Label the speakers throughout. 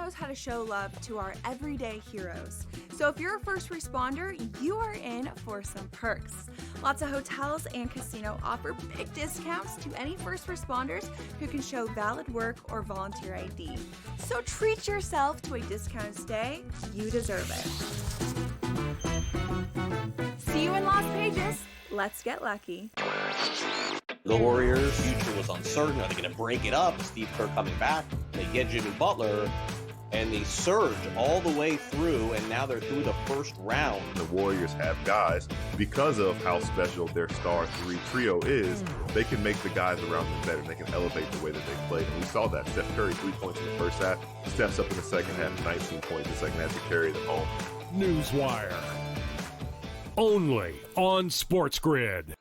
Speaker 1: knows how to show love to our everyday heroes. So if you're a first responder, you are in for some perks. Lots of hotels and casino offer big discounts to any first responders who can show valid work or volunteer ID. So treat yourself to a discounted stay. You deserve it. See you in Las Vegas. Let's get lucky.
Speaker 2: The Warriors' future was uncertain. Are they going to break it up? Is Steve Kerr coming back? They get Jimmy Butler, and they surge all the way through, and now they're through the first round.
Speaker 3: The Warriors have guys, because of how special their star three trio is, they can make the guys around them better. They can elevate the way that they play. And we saw that. Steph Curry, 3 points in the first half, steps up in the second half, 19 points in the second half to carry them home.
Speaker 4: Newswire. Only on SportsGrid.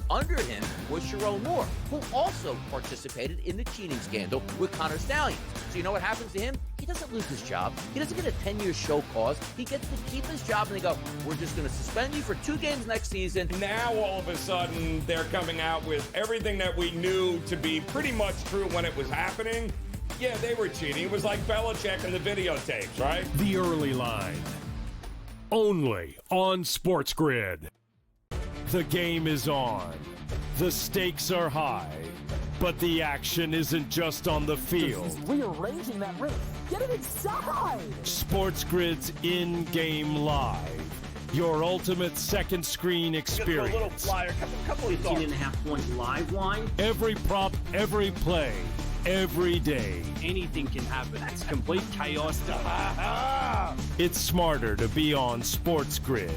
Speaker 5: Under him was Sharon Moore, who also participated in the cheating scandal with Connor Stallions. So you know what happens to him? He doesn't lose his job. He doesn't get a 10-year show cause. He gets to keep his job, and they go, we're just going to suspend you for 2 games next season.
Speaker 6: Now, all of a sudden, they're coming out with everything that we knew to be pretty much true when it was happening. Yeah, they were cheating. It was like Belichick and the videotapes, right?
Speaker 4: The early line. Only on SportsGrid. The game is on. The stakes are high. But the action isn't just on the field.
Speaker 7: He's rearranging that ring. Get it inside!
Speaker 4: SportsGrid's in-game live. Your ultimate second screen experience.
Speaker 2: A little flyer, couple of thoughts.
Speaker 8: 18.5-point live line.
Speaker 4: Every prop, every play, every day.
Speaker 8: Anything can happen. It's complete chaos.
Speaker 4: It's smarter to be on SportsGrid.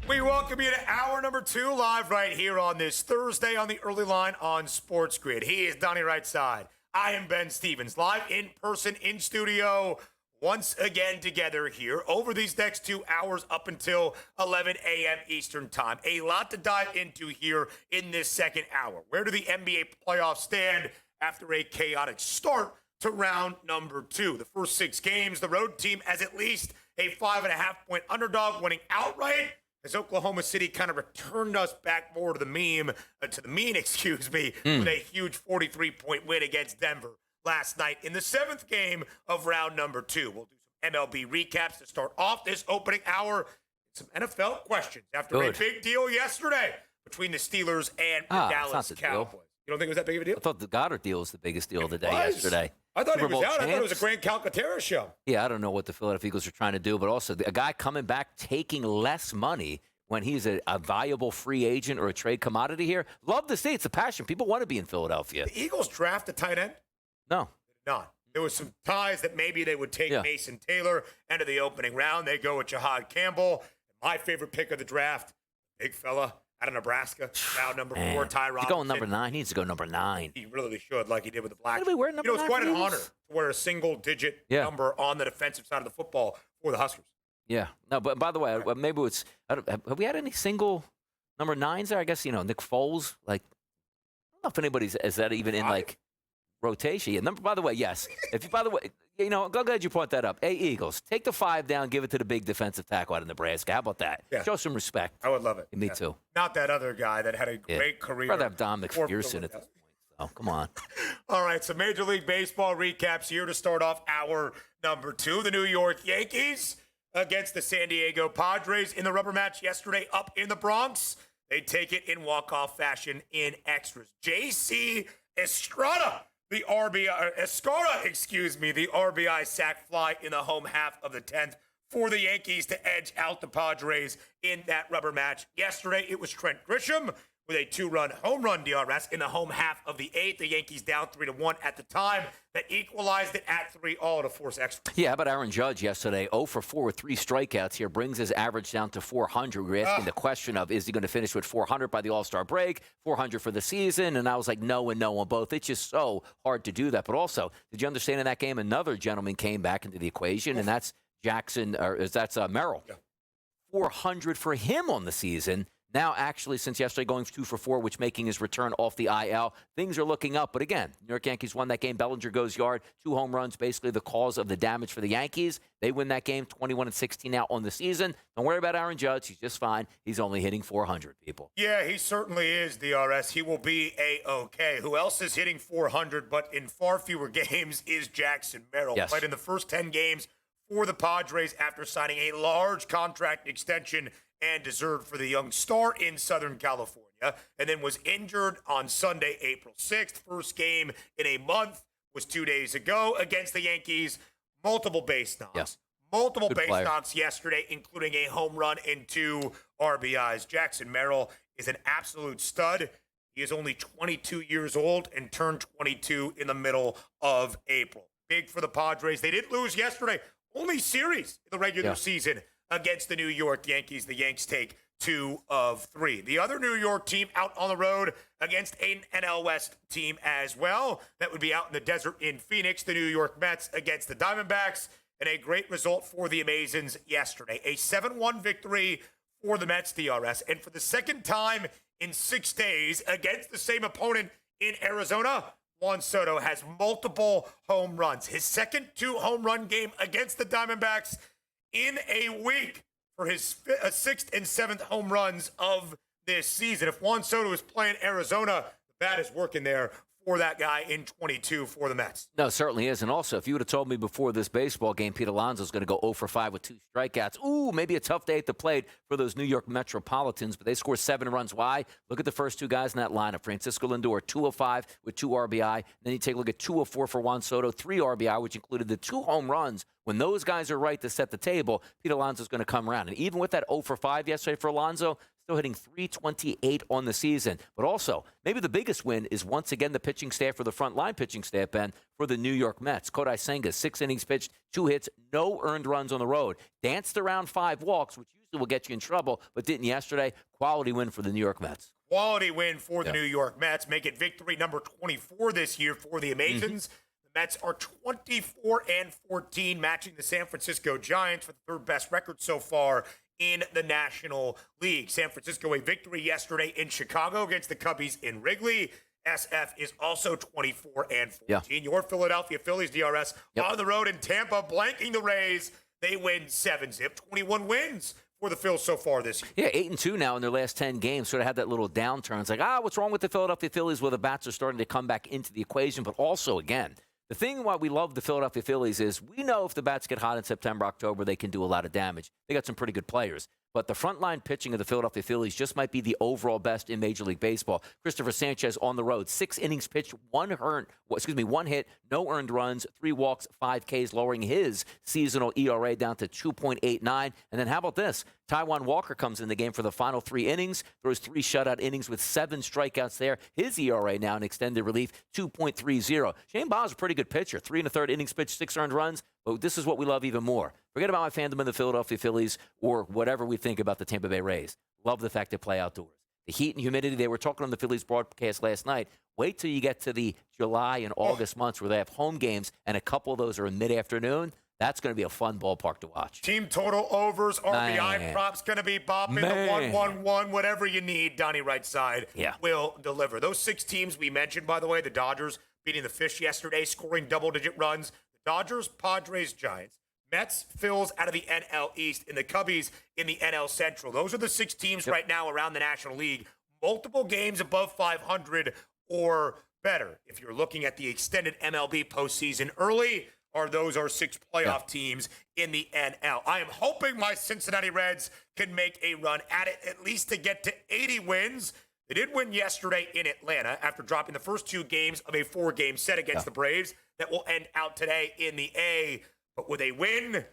Speaker 9: We welcome you to hour number 2 live right here on this Thursday on the early line on SportsGrid. He is Donnie right side. I am Ben Stevens, live in person in studio once again together here over these next 2 hours up until 11 a.m. Eastern time. A lot to dive into here in this second hour. Where do the NBA playoffs stand after a chaotic start to round number 2? The first 6 games, the road team as at least a 5.5-point underdog, winning outright as Oklahoma City kind of returned us back more to the mean, with a huge 43-point win against Denver last night in the 7th game of round number 2. We'll do some MLB recaps to start off this opening hour. Some NFL questions after a big deal yesterday between the Steelers and the Dallas Cowboys. You don't think it was that big of a deal?
Speaker 5: I thought the Goddard deal was the biggest deal of the day yesterday.
Speaker 9: I thought he was out. I thought it was a Grand Calcaterra show.
Speaker 5: Yeah, I don't know what the Philadelphia Eagles are trying to do, but also a guy coming back taking less money when he's a valuable free agent or a trade commodity here. Love to see. It's a passion. People want to be in Philadelphia.
Speaker 9: The Eagles draft a tight end?
Speaker 5: No.
Speaker 9: They did not. There was some ties that maybe they would take Mason Taylor into the opening round. They go with Jahad Campbell. My favorite pick of the draft, big fella out of Nebraska, now number 4, Ty Robinson.
Speaker 5: He's going number 9. He needs to go number 9.
Speaker 9: He really should, like he did with the Blacks.
Speaker 5: Did we wear number 9?
Speaker 9: It's quite an honor to wear a single-digit number on the defensive side of the football for the Huskers.
Speaker 5: Yeah. No, but by the way, maybe it's have we had any single number 9s there? I guess, Nick Foles. Like, I don't know if anybody's is that even in like rotation. Yeah. By the way, yes. I'm glad you brought that up. Hey, Eagles, take the 5 down, give it to the big defensive tackle out of Nebraska. How about that?
Speaker 9: Yeah.
Speaker 5: Show some respect.
Speaker 9: I would love it.
Speaker 5: Me too.
Speaker 9: Not that other guy that had a great career.
Speaker 5: I'd rather have Don McPherson at this point. So come on.
Speaker 9: All right, so Major League Baseball recaps here to start off hour number 2. The New York Yankees against the San Diego Padres in the rubber match yesterday up in the Bronx. They take it in walk-off fashion in extras. J.C. Escarra, the RBI sac fly in the home half of the 10th for the Yankees to edge out the Padres in that rubber match. Yesterday, it was Trent Grisham with a 2-run home run DRS in the home half of the 8th. The Yankees down 3-1 at the time. That equalized it at 3-all to force extra.
Speaker 5: Yeah, how about Aaron Judge yesterday? 0 for 4 with 3 strikeouts here. Brings his average down to 400. We were asking the question of, is he going to finish with 400 by the All-Star break, 400 for the season? And I was like, no and no on both. It's just so hard to do that. But also, did you understand in that game, another gentleman came back into the equation, and that's Merrill.
Speaker 9: Yeah.
Speaker 5: 400 for him on the season. Now, actually, since yesterday, going 2 for 4, which making his return off the IL. Things are looking up. But again, New York Yankees won that game. Bellinger goes yard. 2 home runs, basically the cause of the damage for the Yankees. They win that game, 21-16 now on the season. Don't worry about Aaron Judge. He's just fine. He's only hitting 400, people.
Speaker 9: Yeah, he certainly is, DRS. He will be A-OK. Who else is hitting 400 but in far fewer games is Jackson Merrill.
Speaker 5: Yes.
Speaker 9: Played in the first 10 games for the Padres after signing a large contract extension and deserved for the young star in Southern California, and then was injured on Sunday, April 6th. First game in a month was 2 days ago against the Yankees. Multiple base knocks.
Speaker 5: Yes.
Speaker 9: Multiple
Speaker 5: Good
Speaker 9: base
Speaker 5: player.
Speaker 9: knocks yesterday, including a home run and 2 RBIs. Jackson Merrill is an absolute stud. He is only 22 years old and turned 22 in the middle of April. Big for the Padres. They did lose yesterday. Only series in the regular season against the New York Yankees. The Yanks take 2 of 3. The other New York team out on the road against an NL West team as well. That would be out in the desert in Phoenix. The New York Mets against the Diamondbacks. And a great result for the Amazons yesterday. A 7-1 victory for the Mets, DRS. And for the second time in 6 days against the same opponent in Arizona, Juan Soto has multiple home runs. His second 2-home run game against the Diamondbacks in a week for his 6th and 7th home runs of this season. If Juan Soto is playing Arizona, the bat is working there for that guy in 22 for the Mets.
Speaker 5: No, it certainly is. And also, if you would have told me before this baseball game, Pete Alonso's going to go 0 for 5 with 2 strikeouts, ooh, maybe a tough day at the plate for those New York Metropolitans, but they scored 7 runs. Why? Look at the first 2 guys in that lineup. Francisco Lindor, 2 of 5 with 2 RBI. Then you take a look at 2 of 4 for Juan Soto, 3 RBI, which included the 2 home runs. When those guys are right to set the table, Pete Alonso's going to come around. And even with that 0 for 5 yesterday for Alonso, still hitting .328 on the season. But also, maybe the biggest win is once again the pitching staff for the front line pitching staff, Ben, for the New York Mets. Kodai Senga, 6 innings pitched, 2 hits, no earned runs on the road. Danced around 5 walks, which usually will get you in trouble, but didn't yesterday. Quality win for the New York Mets.
Speaker 9: Quality win for the New York Mets. Make it victory number 24 this year for the Amazons. The Mets are 24-14, matching the San Francisco Giants for the 3rd best record so far in the National League. San Francisco, a victory yesterday in Chicago against the Cubbies in Wrigley. SF is also 24-14. Your Philadelphia Phillies, DRS, on the road in Tampa, blanking the Rays. They win 7-zip, 21 wins for the Phils so far this year.
Speaker 5: Yeah, 8-2 now in their last 10 games. Sort of had that little downturn. It's like, what's wrong with the Philadelphia Phillies? Well, the bats are starting to come back into the equation, but also, again, the thing why we love the Philadelphia Phillies is we know if the bats get hot in September, October, they can do a lot of damage. They got some pretty good players. But the frontline pitching of the Philadelphia Phillies just might be the overall best in Major League Baseball. Christopher Sanchez on the road, 6 innings pitched, 1 hit, no earned runs, 3 walks, 5 Ks, lowering his seasonal ERA down to 2.89. And then how about this? Taijuan Walker comes in the game for the final 3 innings, throws 3 shutout innings with 7 strikeouts there. His ERA now in extended relief, 2.30. Shane Bauer's a pretty good pitcher. 3 1/3 innings pitched, 6 earned runs. But this is what we love even more. Forget about my fandom of the Philadelphia Phillies or whatever we think about the Tampa Bay Rays. Love the fact they play outdoors. The heat and humidity, they were talking on the Phillies broadcast last night. Wait till you get to the July and August months where they have home games, and a couple of those are in mid-afternoon. That's going to be a fun ballpark to watch.
Speaker 9: Team total overs, RBI props going to be bopping, the 1-1-1, whatever you need, Donnie right side will deliver. Those 6 teams we mentioned, by the way, the Dodgers beating the Fish yesterday, scoring double-digit runs. The Dodgers, Padres, Giants, Mets, Phils out of the NL East, and the Cubbies in the NL Central. Those are the 6 teams right now around the National League. Multiple games above 500 or better. If you're looking at the extended MLB postseason early, those are 6 playoff teams in the NL. I am hoping my Cincinnati Reds can make a run at it, at least to get to 80 wins. They did win yesterday in Atlanta after dropping the first 2 games of a 4-game set against the Braves that will end out today in the A. But with a win,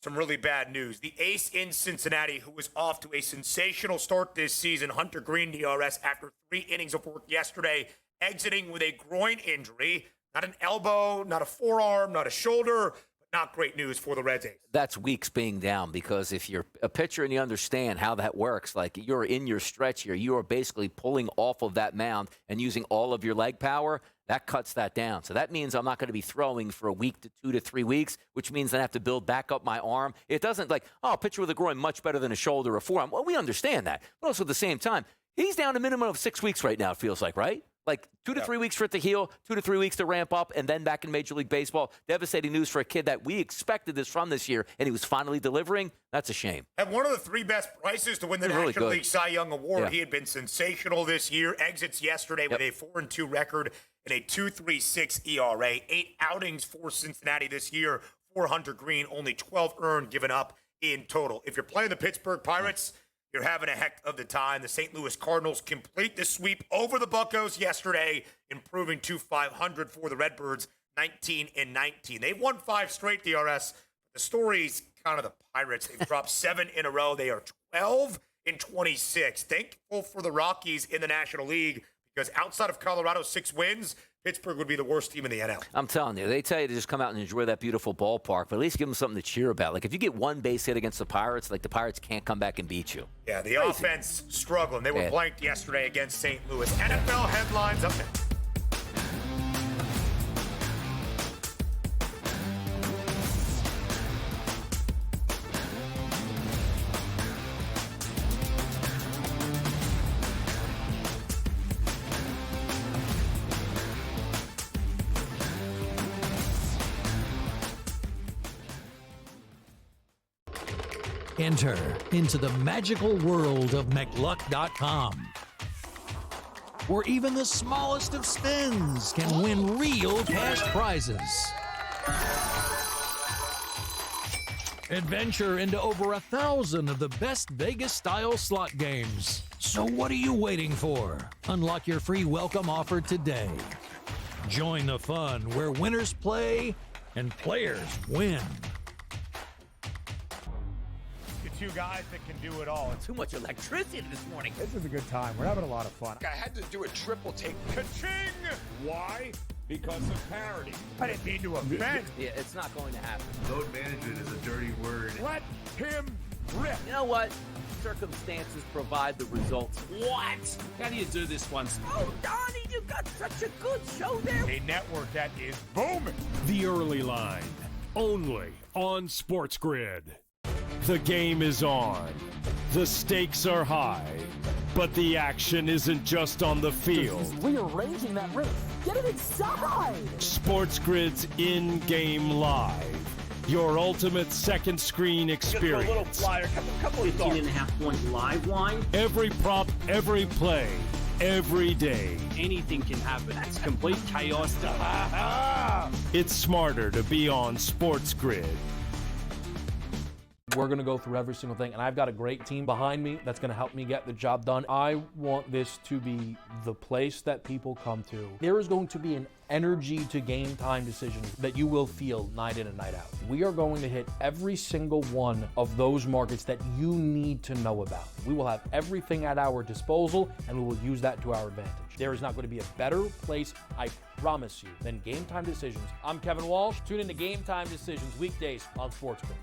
Speaker 9: some really bad news. The ace in Cincinnati, who was off to a sensational start this season, Hunter Green, DRS, after 3 innings of work yesterday, exiting with a groin injury. Not an elbow, not a forearm, not a shoulder, but not great news for the Reds ace.
Speaker 5: That's weeks being down, because if you're a pitcher and you understand how that works, like you're in your stretch here, you are basically pulling off of that mound and using all of your leg power. That cuts that down. So that means I'm not going to be throwing for a week to 2 to 3 weeks, which means I have to build back up my arm. It doesn't like, oh, a pitcher with a groin much better than a shoulder or forearm. Well, we understand that. But also at the same time, he's down a minimum of 6 weeks right now, it feels like, right? Like 2 to 3 weeks for it to heal, 2 to 3 weeks to ramp up, and then back in Major League Baseball. Devastating news for a kid that we expected this from this year, and he was finally delivering. That's a shame.
Speaker 9: And one of the 3 best prices to win the National League Cy Young Award. Yeah. He had been sensational this year. Exits yesterday with a 4-2 record and a 2.36 ERA. 8 outings for Cincinnati this year. 400 green, only 12 earned, given up in total. If you're playing the Pittsburgh Pirates, you're having a heck of the time. The St. Louis Cardinals complete the sweep over the Buccos yesterday, improving to 500 for the Redbirds, 19-19. They've won 5 straight, DRS. The story's kind of the Pirates. They've dropped 7 in a row. They are 12-26. Thankful for the Rockies in the National League, because outside of Colorado's 6 wins, Pittsburgh would be the worst team in the NL.
Speaker 5: I'm telling you, they tell you to just come out and enjoy that beautiful ballpark, but at least give them something to cheer about. Like, if you get 1 base hit against the Pirates, like, the Pirates can't come back and beat you.
Speaker 9: Yeah, the offense struggling. They were blanked yesterday against St. Louis. NFL headlines up next.
Speaker 10: Enter into the magical world of McLuck.com, where even the smallest of spins can win real cash prizes. Adventure into over 1,000 of the best Vegas-style slot games. So what are you waiting for? Unlock your free welcome offer today. Join the fun where winners play and players win.
Speaker 9: 2 guys that can do it all.
Speaker 5: Too much electricity this morning.
Speaker 11: This is a good time. We're having a lot of fun.
Speaker 6: I had to do a triple take. Ka-ching! Why? Because of parity.
Speaker 9: I didn't mean to offend.
Speaker 5: Yeah, it's not going to happen.
Speaker 12: Load management is a dirty word.
Speaker 6: Let him rip.
Speaker 5: You know what? Circumstances provide the results.
Speaker 8: What? How do you do this once?
Speaker 7: Oh, Donnie, you got such a good show there.
Speaker 9: A network that is booming.
Speaker 4: The Early Line, only on SportsGrid. The game is on. The stakes are high. But the action isn't just on the field.
Speaker 7: He's rearranging that roof. Get it inside!
Speaker 4: SportsGrid's in-game live. Your ultimate second screen experience.
Speaker 8: A little flyer, couple 15.5-point live line.
Speaker 4: Every prop, every play, every day.
Speaker 8: Anything can happen. That's complete chaos.
Speaker 4: It's smarter to be on SportsGrid.
Speaker 13: We're going to go through every single thing, and I've got a great team behind me that's going to help me get the job done. I want this to be the place that people come to. There is going to be an energy to game time decisions that you will feel night in and night out. We are going to hit every single one of those markets that you need to know about. We will have everything at our disposal, and we will use that to our advantage. There is not going to be a better place, I promise you, than Game Time Decisions. I'm Kevin Walsh. Tune in to Game Time Decisions weekdays on SportsGrid.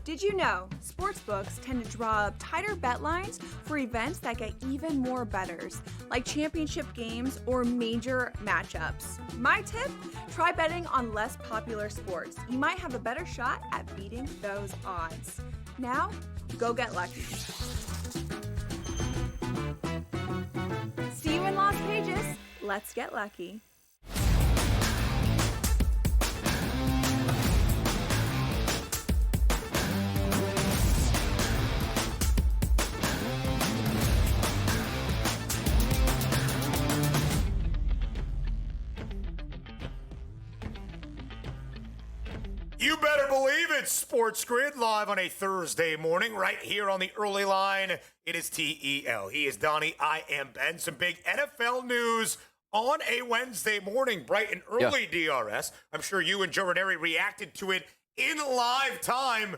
Speaker 1: Did you know sportsbooks tend to draw up tighter bet lines for events that get even more bettors, like championship games or major matchups? My tip, try betting on less popular sports. You might have a better shot at beating those odds. Now, go get lucky. See you in Las Vegas. Let's get lucky.
Speaker 9: You better believe it. SportsGrid live on a Thursday morning right here on the Early Line. It is TEL. He is Donnie. I am Ben. Some big NFL news on a Wednesday morning, bright and early, DRS. I'm sure you and Joe Ranieri reacted to it in live time.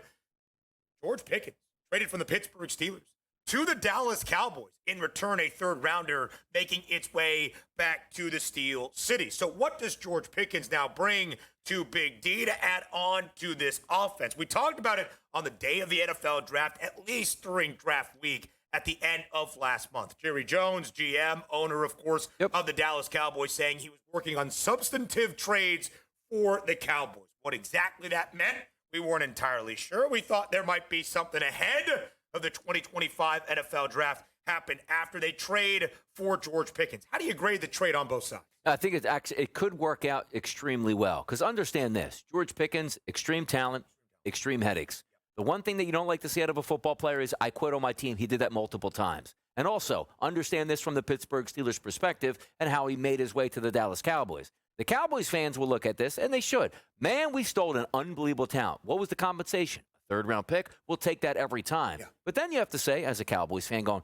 Speaker 9: George Pickens, traded from the Pittsburgh Steelers to the Dallas Cowboys. In return, a third rounder making its way back to the Steel City. So what does George Pickens now bring to Big D to add on to this offense? We talked about it on the day of the NFL draft, at least during draft week at the end of last month. Jerry Jones, GM, owner, of course, of the Dallas Cowboys, saying he was working on substantive trades for the Cowboys. What exactly that meant, we weren't entirely sure. We thought there might be something ahead of the 2025 NFL draft happen after they trade for George Pickens. How do you grade the trade on both sides?
Speaker 5: I think it could work out extremely well. Because understand this, George Pickens, extreme talent, extreme headaches. The one thing that you don't like to see out of a football player is, I quit on my team. He did that multiple times. And also, understand this from the Pittsburgh Steelers' perspective and how he made his way to the Dallas Cowboys. The Cowboys fans will look at this, and they should. Man, we stole an unbelievable talent. What was the compensation? A third-round pick? We'll take that every time. Yeah. But then you have to say, as a Cowboys fan, going,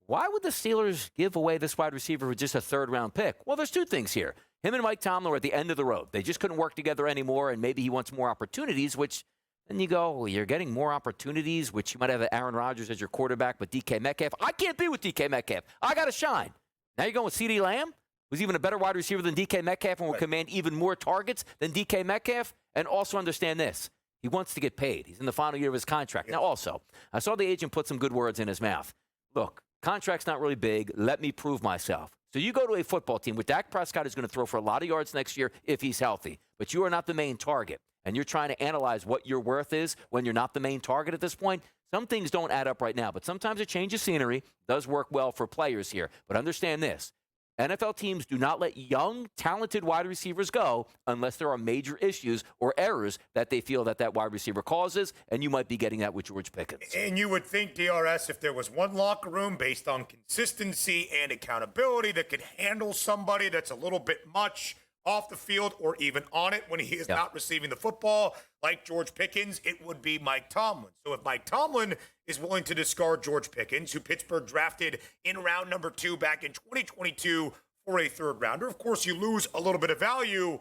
Speaker 5: why would the Steelers give away this wide receiver for just a third-round pick? Well, there's two things here. Him and Mike Tomlin were at the end of the road. They just couldn't work together anymore, and maybe he wants more opportunities, which then you go, well, you're getting more opportunities, which you might have Aaron Rodgers as your quarterback, but DK Metcalf. I can't be with DK Metcalf. I got to shine. Now you're going with CeeDee Lamb, who's even a better wide receiver than DK Metcalf and will command even more targets than DK Metcalf. And also understand this. He wants to get paid. He's in the final year of his contract. Now, also, I saw the agent put some good words in his mouth. Look, contract's not really big. Let me prove myself. So you go to a football team where Dak Prescott is going to throw for a lot of yards next year if he's healthy, but you are not the main target. And you're trying to analyze what your worth is when you're not the main target at this point. Some things don't add up right now, but sometimes a change of scenery does work well for players here. But understand this. NFL teams do not let young, talented wide receivers go unless there are major issues or errors that they feel that wide receiver causes, and you might be getting that with George Pickens.
Speaker 9: And you would think, DRS, if there was one locker room based on consistency and accountability that could handle somebody that's a little bit much off the field or even on it when he is not receiving the football, like George Pickens, it would be Mike Tomlin. So if Mike Tomlin is willing to discard George Pickens, who Pittsburgh drafted in round number 2 back in 2022 for a third rounder, of course you lose a little bit of value.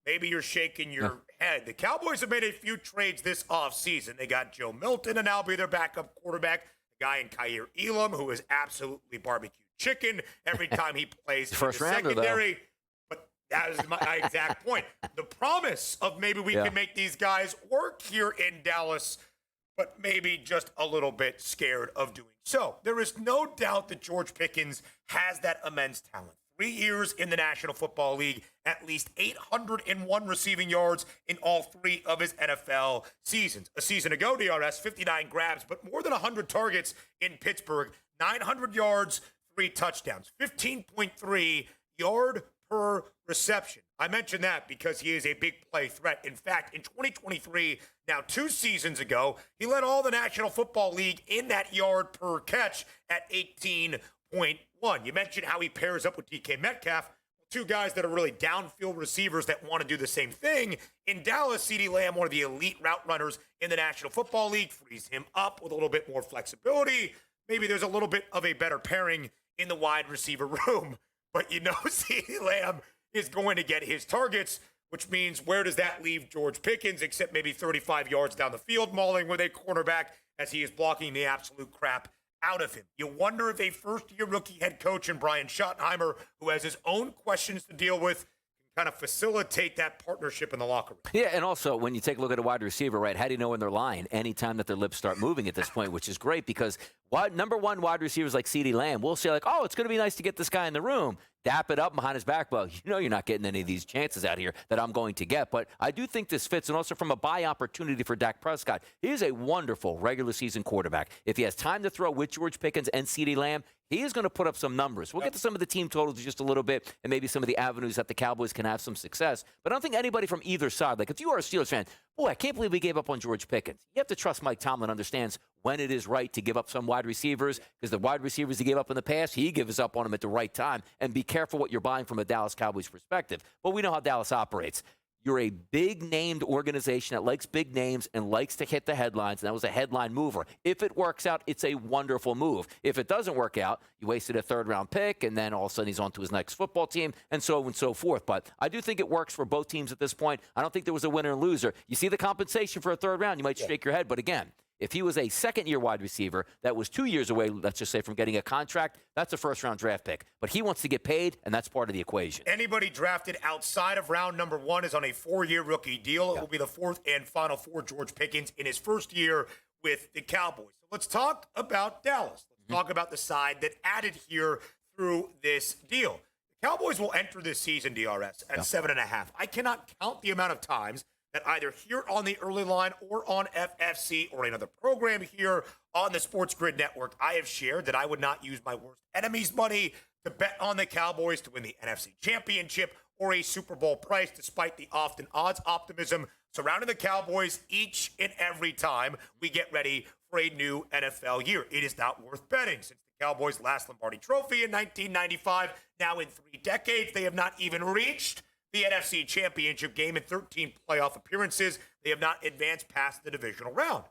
Speaker 9: Maybe you're shaking your head. The Cowboys have made a few trades this offseason. They got Joe Milton, and now be their backup quarterback, a guy in Kaiir Elam, who is absolutely barbecue chicken every time he plays in the secondary. Though. That is my exact point. The promise of maybe we can make these guys work here in Dallas, but maybe just a little bit scared of doing so. There is no doubt that George Pickens has that immense talent. 3 years in the National Football League, at least 801 receiving yards in all 3 of his NFL seasons. A season ago, DRS, 59 grabs, but more than 100 targets in Pittsburgh, 900 yards, 3 touchdowns, 15.3 yard per reception. I mention that because he is a big play threat. In fact, in 2023, now 2 seasons ago, he led all the National Football League in that yard per catch at 18.1. You mentioned how he pairs up with DK Metcalf, 2 guys that are really downfield receivers that want to do the same thing. In Dallas, CeeDee Lamb, one of the elite route runners in the National Football League, frees him up with a little bit more flexibility. Maybe there's a little bit of a better pairing in the wide receiver room. But you know CeeDee Lamb is going to get his targets, which means where does that leave George Pickens, except maybe 35 yards down the field, mauling with a cornerback as he is blocking the absolute crap out of him. You wonder if a first-year rookie head coach in Brian Schottenheimer, who has his own questions to deal with, kind of facilitate that partnership in the locker room.
Speaker 5: Yeah, and also when you take a look at a wide receiver, right, how do you know when they're lying? Anytime that their lips start moving at this point, which is great because number one wide receivers like CeeDee Lamb will say like, oh, it's going to be nice to get this guy in the room, dap it up behind his back. Well, you know you're not getting any of these chances out here that I'm going to get. But I do think this fits, and also from a buy opportunity for Dak Prescott. He is a wonderful regular season quarterback. If he has time to throw with George Pickens and CeeDee Lamb, he is going to put up some numbers. We'll get to some of the team totals just a little bit and maybe some of the avenues that the Cowboys can have some success. But I don't think anybody from either side, like if you are a Steelers fan, boy, I can't believe we gave up on George Pickens. You have to trust Mike Tomlin understands when it is right to give up some wide receivers, because the wide receivers he gave up in the past, he gives up on them at the right time. And be careful what you're buying from a Dallas Cowboys perspective. But we know how Dallas operates. You're a big-named organization that likes big names and likes to hit the headlines, and that was a headline mover. If it works out, it's a wonderful move. If it doesn't work out, you wasted a third-round pick, and then all of a sudden he's on to his next football team, and so on and so forth. But I do think it works for both teams at this point. I don't think there was a winner and loser. You see the compensation for a third round, you might shake your head. But again, If he was a second-year wide receiver that was 2 years away, let's just say, from getting a contract, that's a first-round draft pick. But he wants to get paid, and that's part of the equation.
Speaker 9: Anybody drafted outside of round number 1 is on a 4-year rookie deal. It will be the fourth and final for George Pickens in his first year with the Cowboys. So let's talk about Dallas. Let's talk about the side that added here through this deal. The Cowboys will enter this season, DRS, at 7.5. I cannot count the amount of times that either here on the early line or on FFC or another program here on the SportsGrid network, I have shared that I would not use my worst enemy's money to bet on the Cowboys to win the NFC Championship or a Super Bowl price, despite the often odds optimism surrounding the Cowboys each and every time we get ready for a new NFL year. It is not worth betting. Since the Cowboys' last Lombardi Trophy in 1995, now in 3 decades, they have not even reached the NFC Championship game in 13 playoff appearances. They have not advanced past the divisional round.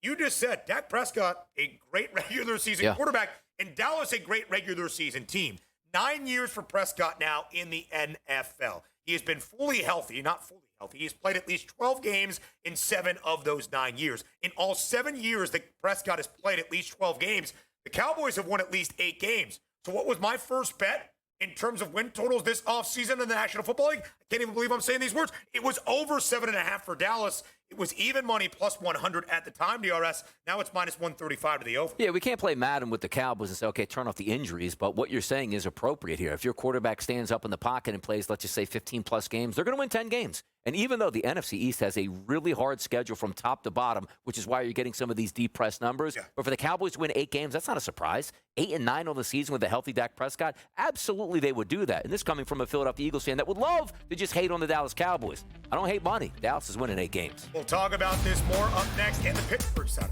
Speaker 9: You just said Dak Prescott, a great regular season quarterback, and Dallas, a great regular season team. 9 years for Prescott now in the NFL. He has been fully healthy, not fully healthy. He's played at least 12 games in 7 of those 9 years. In all 7 years that Prescott has played at least 12 games, the Cowboys have won at least 8 games. So what was my first bet in terms of win totals this offseason in the National Football League? I can't even believe I'm saying these words. It was over 7.5 for Dallas. It was even money plus 100 at the time, DRS. Now it's minus 135 to the over.
Speaker 5: Yeah, we can't play Madden with the Cowboys and say, okay, turn off the injuries, but what you're saying is appropriate here. If your quarterback stands up in the pocket and plays, let's just say, 15-plus games, they're going to win 10 games. And even though the NFC East has a really hard schedule from top to bottom, which is why you're getting some of these depressed numbers, but for the Cowboys to win 8 games, that's not a surprise. 8-9 on the season with a healthy Dak Prescott, absolutely they would do that. And this coming from a Philadelphia Eagles fan that would love to just hate on the Dallas Cowboys. I don't hate money. Dallas is winning 8 games.
Speaker 9: We'll talk about this more up next in the Pittsburgh side.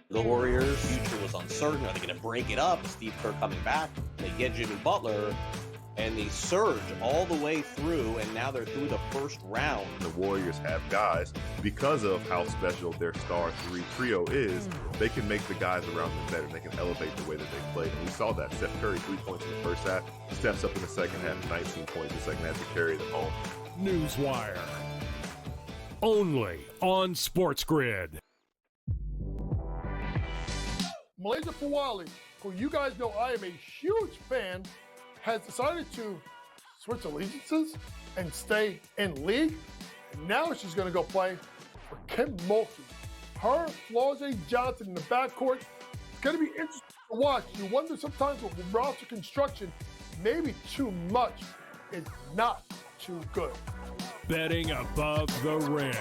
Speaker 2: The Warriors' future was uncertain. Are they going to break it up? Steve Kerr coming back. They get Jimmy Butler, and they surge all the way through, and now they're through the first round.
Speaker 3: The Warriors have guys, because of how special their star 3 trio is, they can make the guys around them better. They can elevate the way that they play. And we saw that. Steph Curry, 3 points in the first half, steps up in the second half, 19 points in the second half to carry them home.
Speaker 4: Newswire. Only on SportsGrid.
Speaker 14: Malaysia Fawali, who you guys know I am a huge fan, has decided to switch allegiances and stay in league. And now she's going to go play for Kim Mulkey. Her, Flau'jae Johnson in the backcourt. It's going to be interesting to watch. You wonder sometimes with roster construction, maybe too much is not too good.
Speaker 4: Betting above the rim.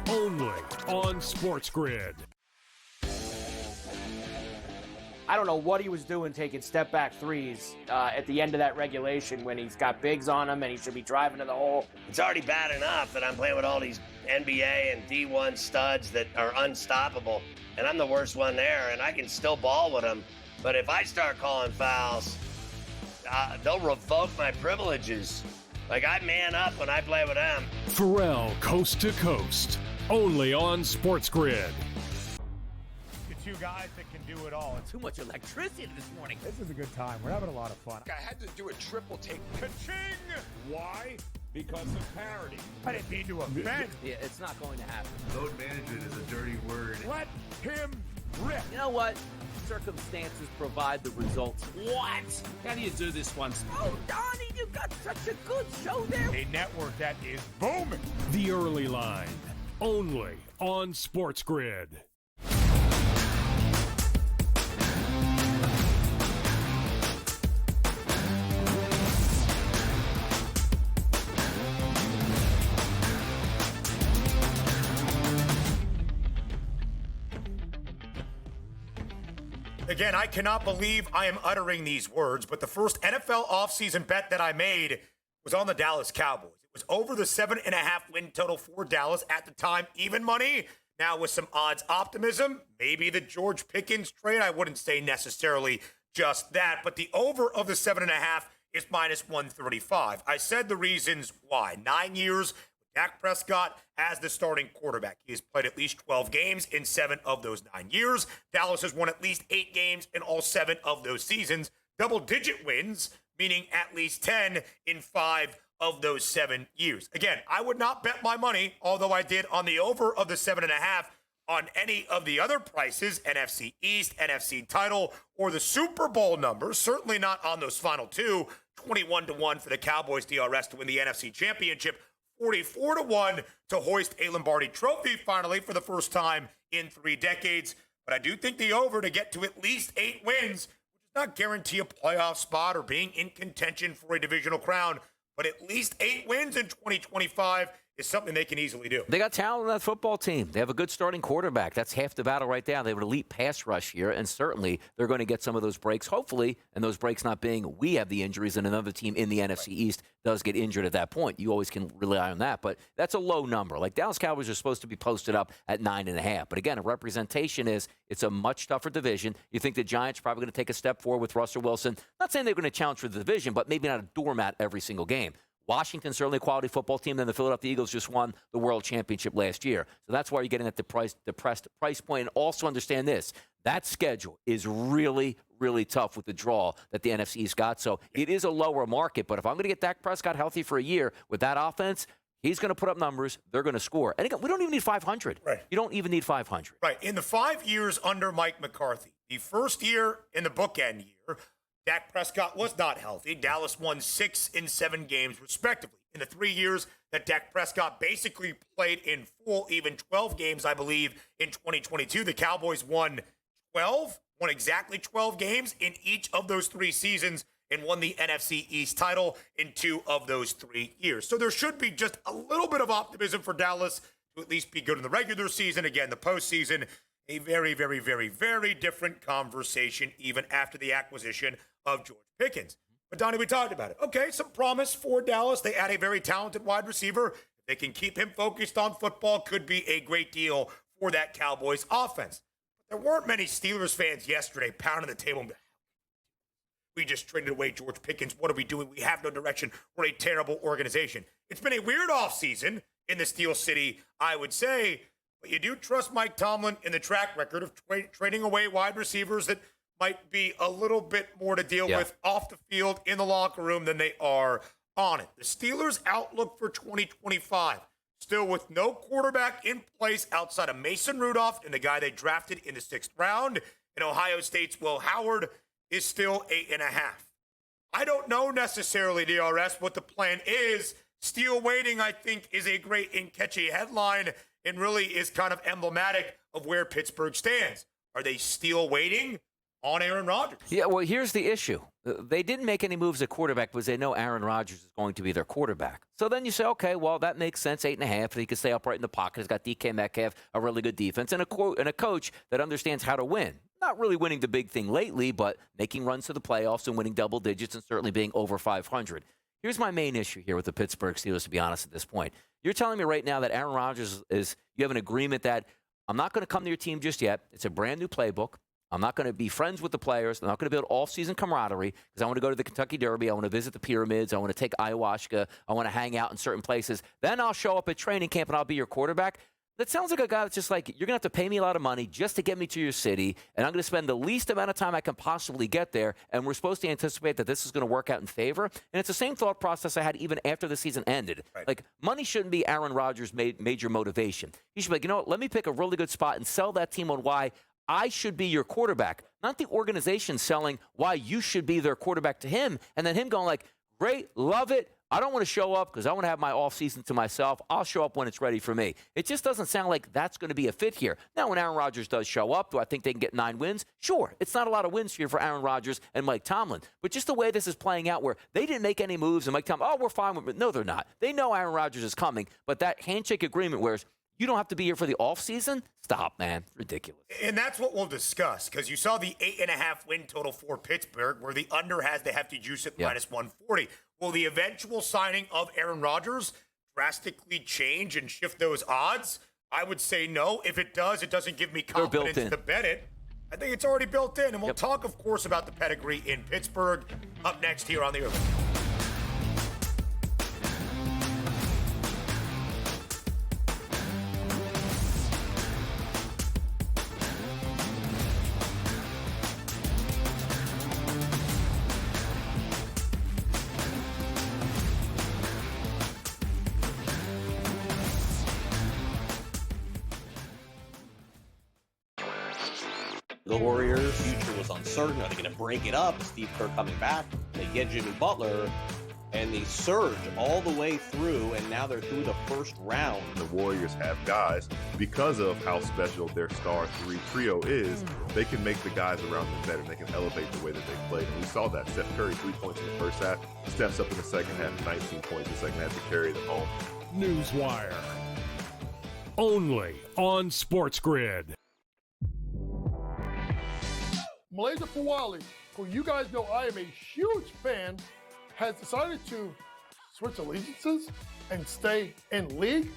Speaker 4: Only on SportsGrid.
Speaker 15: I don't know what he was doing taking step-back threes at the end of that regulation when he's got bigs on him and he should be driving to the hole.
Speaker 16: It's already bad enough that I'm playing with all these NBA and D1 studs that are unstoppable, and I'm the worst one there, and I can still ball with them. But if I start calling fouls, they'll revoke my privileges. Like, I man up when I play with them.
Speaker 4: Pharrell, Coast to Coast. Only on SportsGrid.
Speaker 11: Two guys that can do it all.
Speaker 7: Too much electricity this morning.
Speaker 11: This is a good time. We're having a lot of fun.
Speaker 6: I had to do a triple take. Ka-ching! Why? Because of parity.
Speaker 11: I didn't mean to offend.
Speaker 7: Yeah, it's not going to happen.
Speaker 12: Load management is a dirty word.
Speaker 11: Let him rip.
Speaker 7: You know what? Circumstances provide the results. What? How do you do this once? Oh, Donnie, you got such a good show there.
Speaker 11: A network that is booming.
Speaker 4: The Early Line. Only on SportsGrid.
Speaker 9: Again, I cannot believe I am uttering these words, but the first NFL offseason bet that I made was on the Dallas Cowboys. It was over the 7.5 win total for Dallas at the time, even money. Now with some odds optimism, maybe the George Pickens trade. I wouldn't say necessarily just that, but the over of the 7.5 is minus 135. I said the reasons why. 9 years with Dak Prescott as the starting quarterback. He has played at least 12 games in 7 of those 9 years. Dallas has won at least 8 games in all 7 of those seasons. Double-digit wins, meaning at least 10 in 5 of those 7 years. Again, I would not bet my money, although I did on the over of the 7.5 on any of the other prices, NFC East, NFC title, or the Super Bowl numbers. Certainly not on those final 2. 21-1 for the Cowboys DRS to win the NFC Championship. 44-1 to hoist a Lombardi Trophy finally for the first time in 3 decades. But I do think the over to get to at least 8 wins, which does not guarantee a playoff spot or being in contention for a divisional crown, but at least 8 wins in 2025 is something they can easily do.
Speaker 5: They got talent on that football team. They have a good starting quarterback. That's half the battle right there. They have an elite pass rush here, and certainly they're going to get some of those breaks, hopefully, and those breaks not being we have the injuries and another team in the NFC East does get injured at that point. You always can rely on that, but that's a low number. Like Dallas Cowboys are supposed to be posted up at 9.5, but again, a representation is it's a much tougher division. You think the Giants are probably going to take a step forward with Russell Wilson. Not saying they're going to challenge for the division, but maybe not a doormat every single game. Washington, certainly a quality football team. Then the Philadelphia Eagles just won the World Championship last year. So that's why you're getting at the depressed price point. And also understand this, that schedule is really, really tough with the draw that the NFC East got. So it is a lower market. But if I'm going to get Dak Prescott healthy for a year with that offense, he's going to put up numbers. They're going to score. And again, we don't even need 500.
Speaker 9: Right.
Speaker 5: You don't even need 500.
Speaker 9: Right. In the 5 years under Mike McCarthy, the first year in the bookend year, Dak Prescott was not healthy. Dallas won 6 in 7 games, respectively. In the 3 years that Dak Prescott basically played in full, even 12 games, I believe, in 2022, the Cowboys won exactly 12 games in each of those 3 seasons and won the NFC East title in 2 of those 3 years. So there should be just a little bit of optimism for Dallas to at least be good in the regular season. Again, the postseason, a very, very, very, very different conversation even after the acquisition of George Pickens. But, Donnie, we talked about it. Okay, some promise for Dallas. They add a very talented wide receiver. If they can keep him focused on football, could be a great deal for that Cowboys offense. But there weren't many Steelers fans yesterday pounding the table. We just traded away George Pickens. What are we doing? We have no direction. We're a terrible organization. It's been a weird offseason in the Steel City, I would say. But you do trust Mike Tomlin in the track record of trading away wide receivers that might be a little bit more to deal with off the field in the locker room than they are on it. The Steelers' outlook for 2025, still with no quarterback in place outside of Mason Rudolph and the guy they drafted in the 6th round. And Ohio State's Will Howard is still 8.5. I don't know necessarily, DRS, what the plan is. Still waiting, I think, is a great and catchy headline and really is kind of emblematic of where Pittsburgh stands. Are they still waiting on Aaron Rodgers?
Speaker 5: Yeah, well, here's the issue. They didn't make any moves at quarterback because they know Aaron Rodgers is going to be their quarterback. So then you say, okay, well, that makes sense, 8.5. He can stay upright in the pocket. He's got DK Metcalf, a really good defense, and a coach that understands how to win. Not really winning the big thing lately, but making runs to the playoffs and winning double digits and certainly being over 500. Here's my main issue here with the Pittsburgh Steelers, to be honest, at this point. You're telling me right now that Aaron Rodgers you have an agreement that I'm not going to come to your team just yet. It's a brand new playbook. I'm not going to be friends with the players. I'm not going to build off-season camaraderie because I want to go to the Kentucky Derby. I want to visit the pyramids. I want to take ayahuasca. I want to hang out in certain places. Then I'll show up at training camp and I'll be your quarterback. That sounds like a guy that's just like, you're going to have to pay me a lot of money just to get me to your city, and I'm going to spend the least amount of time I can possibly get there, and we're supposed to anticipate that this is going to work out in favor. And it's the same thought process I had even after the season ended. Right. Like, money shouldn't be Aaron Rodgers' major motivation. He should be like, you know what, let me pick a really good spot and sell that team on why I should be your quarterback, not the organization selling why you should be their quarterback to him, and then him going like, great, love it. I don't want to show up because I want to have my offseason to myself. I'll show up when it's ready for me. It just doesn't sound like that's going to be a fit here. Now, when Aaron Rodgers does show up, do I think they can get 9 wins? Sure. It's not a lot of wins here for Aaron Rodgers and Mike Tomlin. But just the way this is playing out where they didn't make any moves and Mike Tomlin, oh, we're fine with it. No, they're not. They know Aaron Rodgers is coming. But that handshake agreement where you don't have to be here for the offseason? Stop, man. Ridiculous.
Speaker 9: And that's what we'll discuss because you saw the 8.5 win total for Pittsburgh where the under has the hefty juice at minus 140. Will the eventual signing of Aaron Rodgers drastically change and shift those odds? I would say no. If it does, it doesn't give me confidence to bet it. I think it's already built in. And we'll talk, of course, about the pedigree in Pittsburgh up next here on the Urban.
Speaker 2: The Warriors' future was uncertain. Are they going to break it up? Steve Kerr coming back. They get Jimmy Butler, and they surge all the way through, and now they're through the first round.
Speaker 3: The Warriors have guys, because of how special their star three trio is, they can make the guys around them better, and they can elevate the way that they play. And we saw that. Steph Curry, 3 points in the first half, steps up in the second half, 19 points in the second half to carry them home.
Speaker 4: Newswire. Only on SportsGrid.
Speaker 14: Malaysia Fawali, who you guys know I am a huge fan, has decided to switch allegiances and stay in league.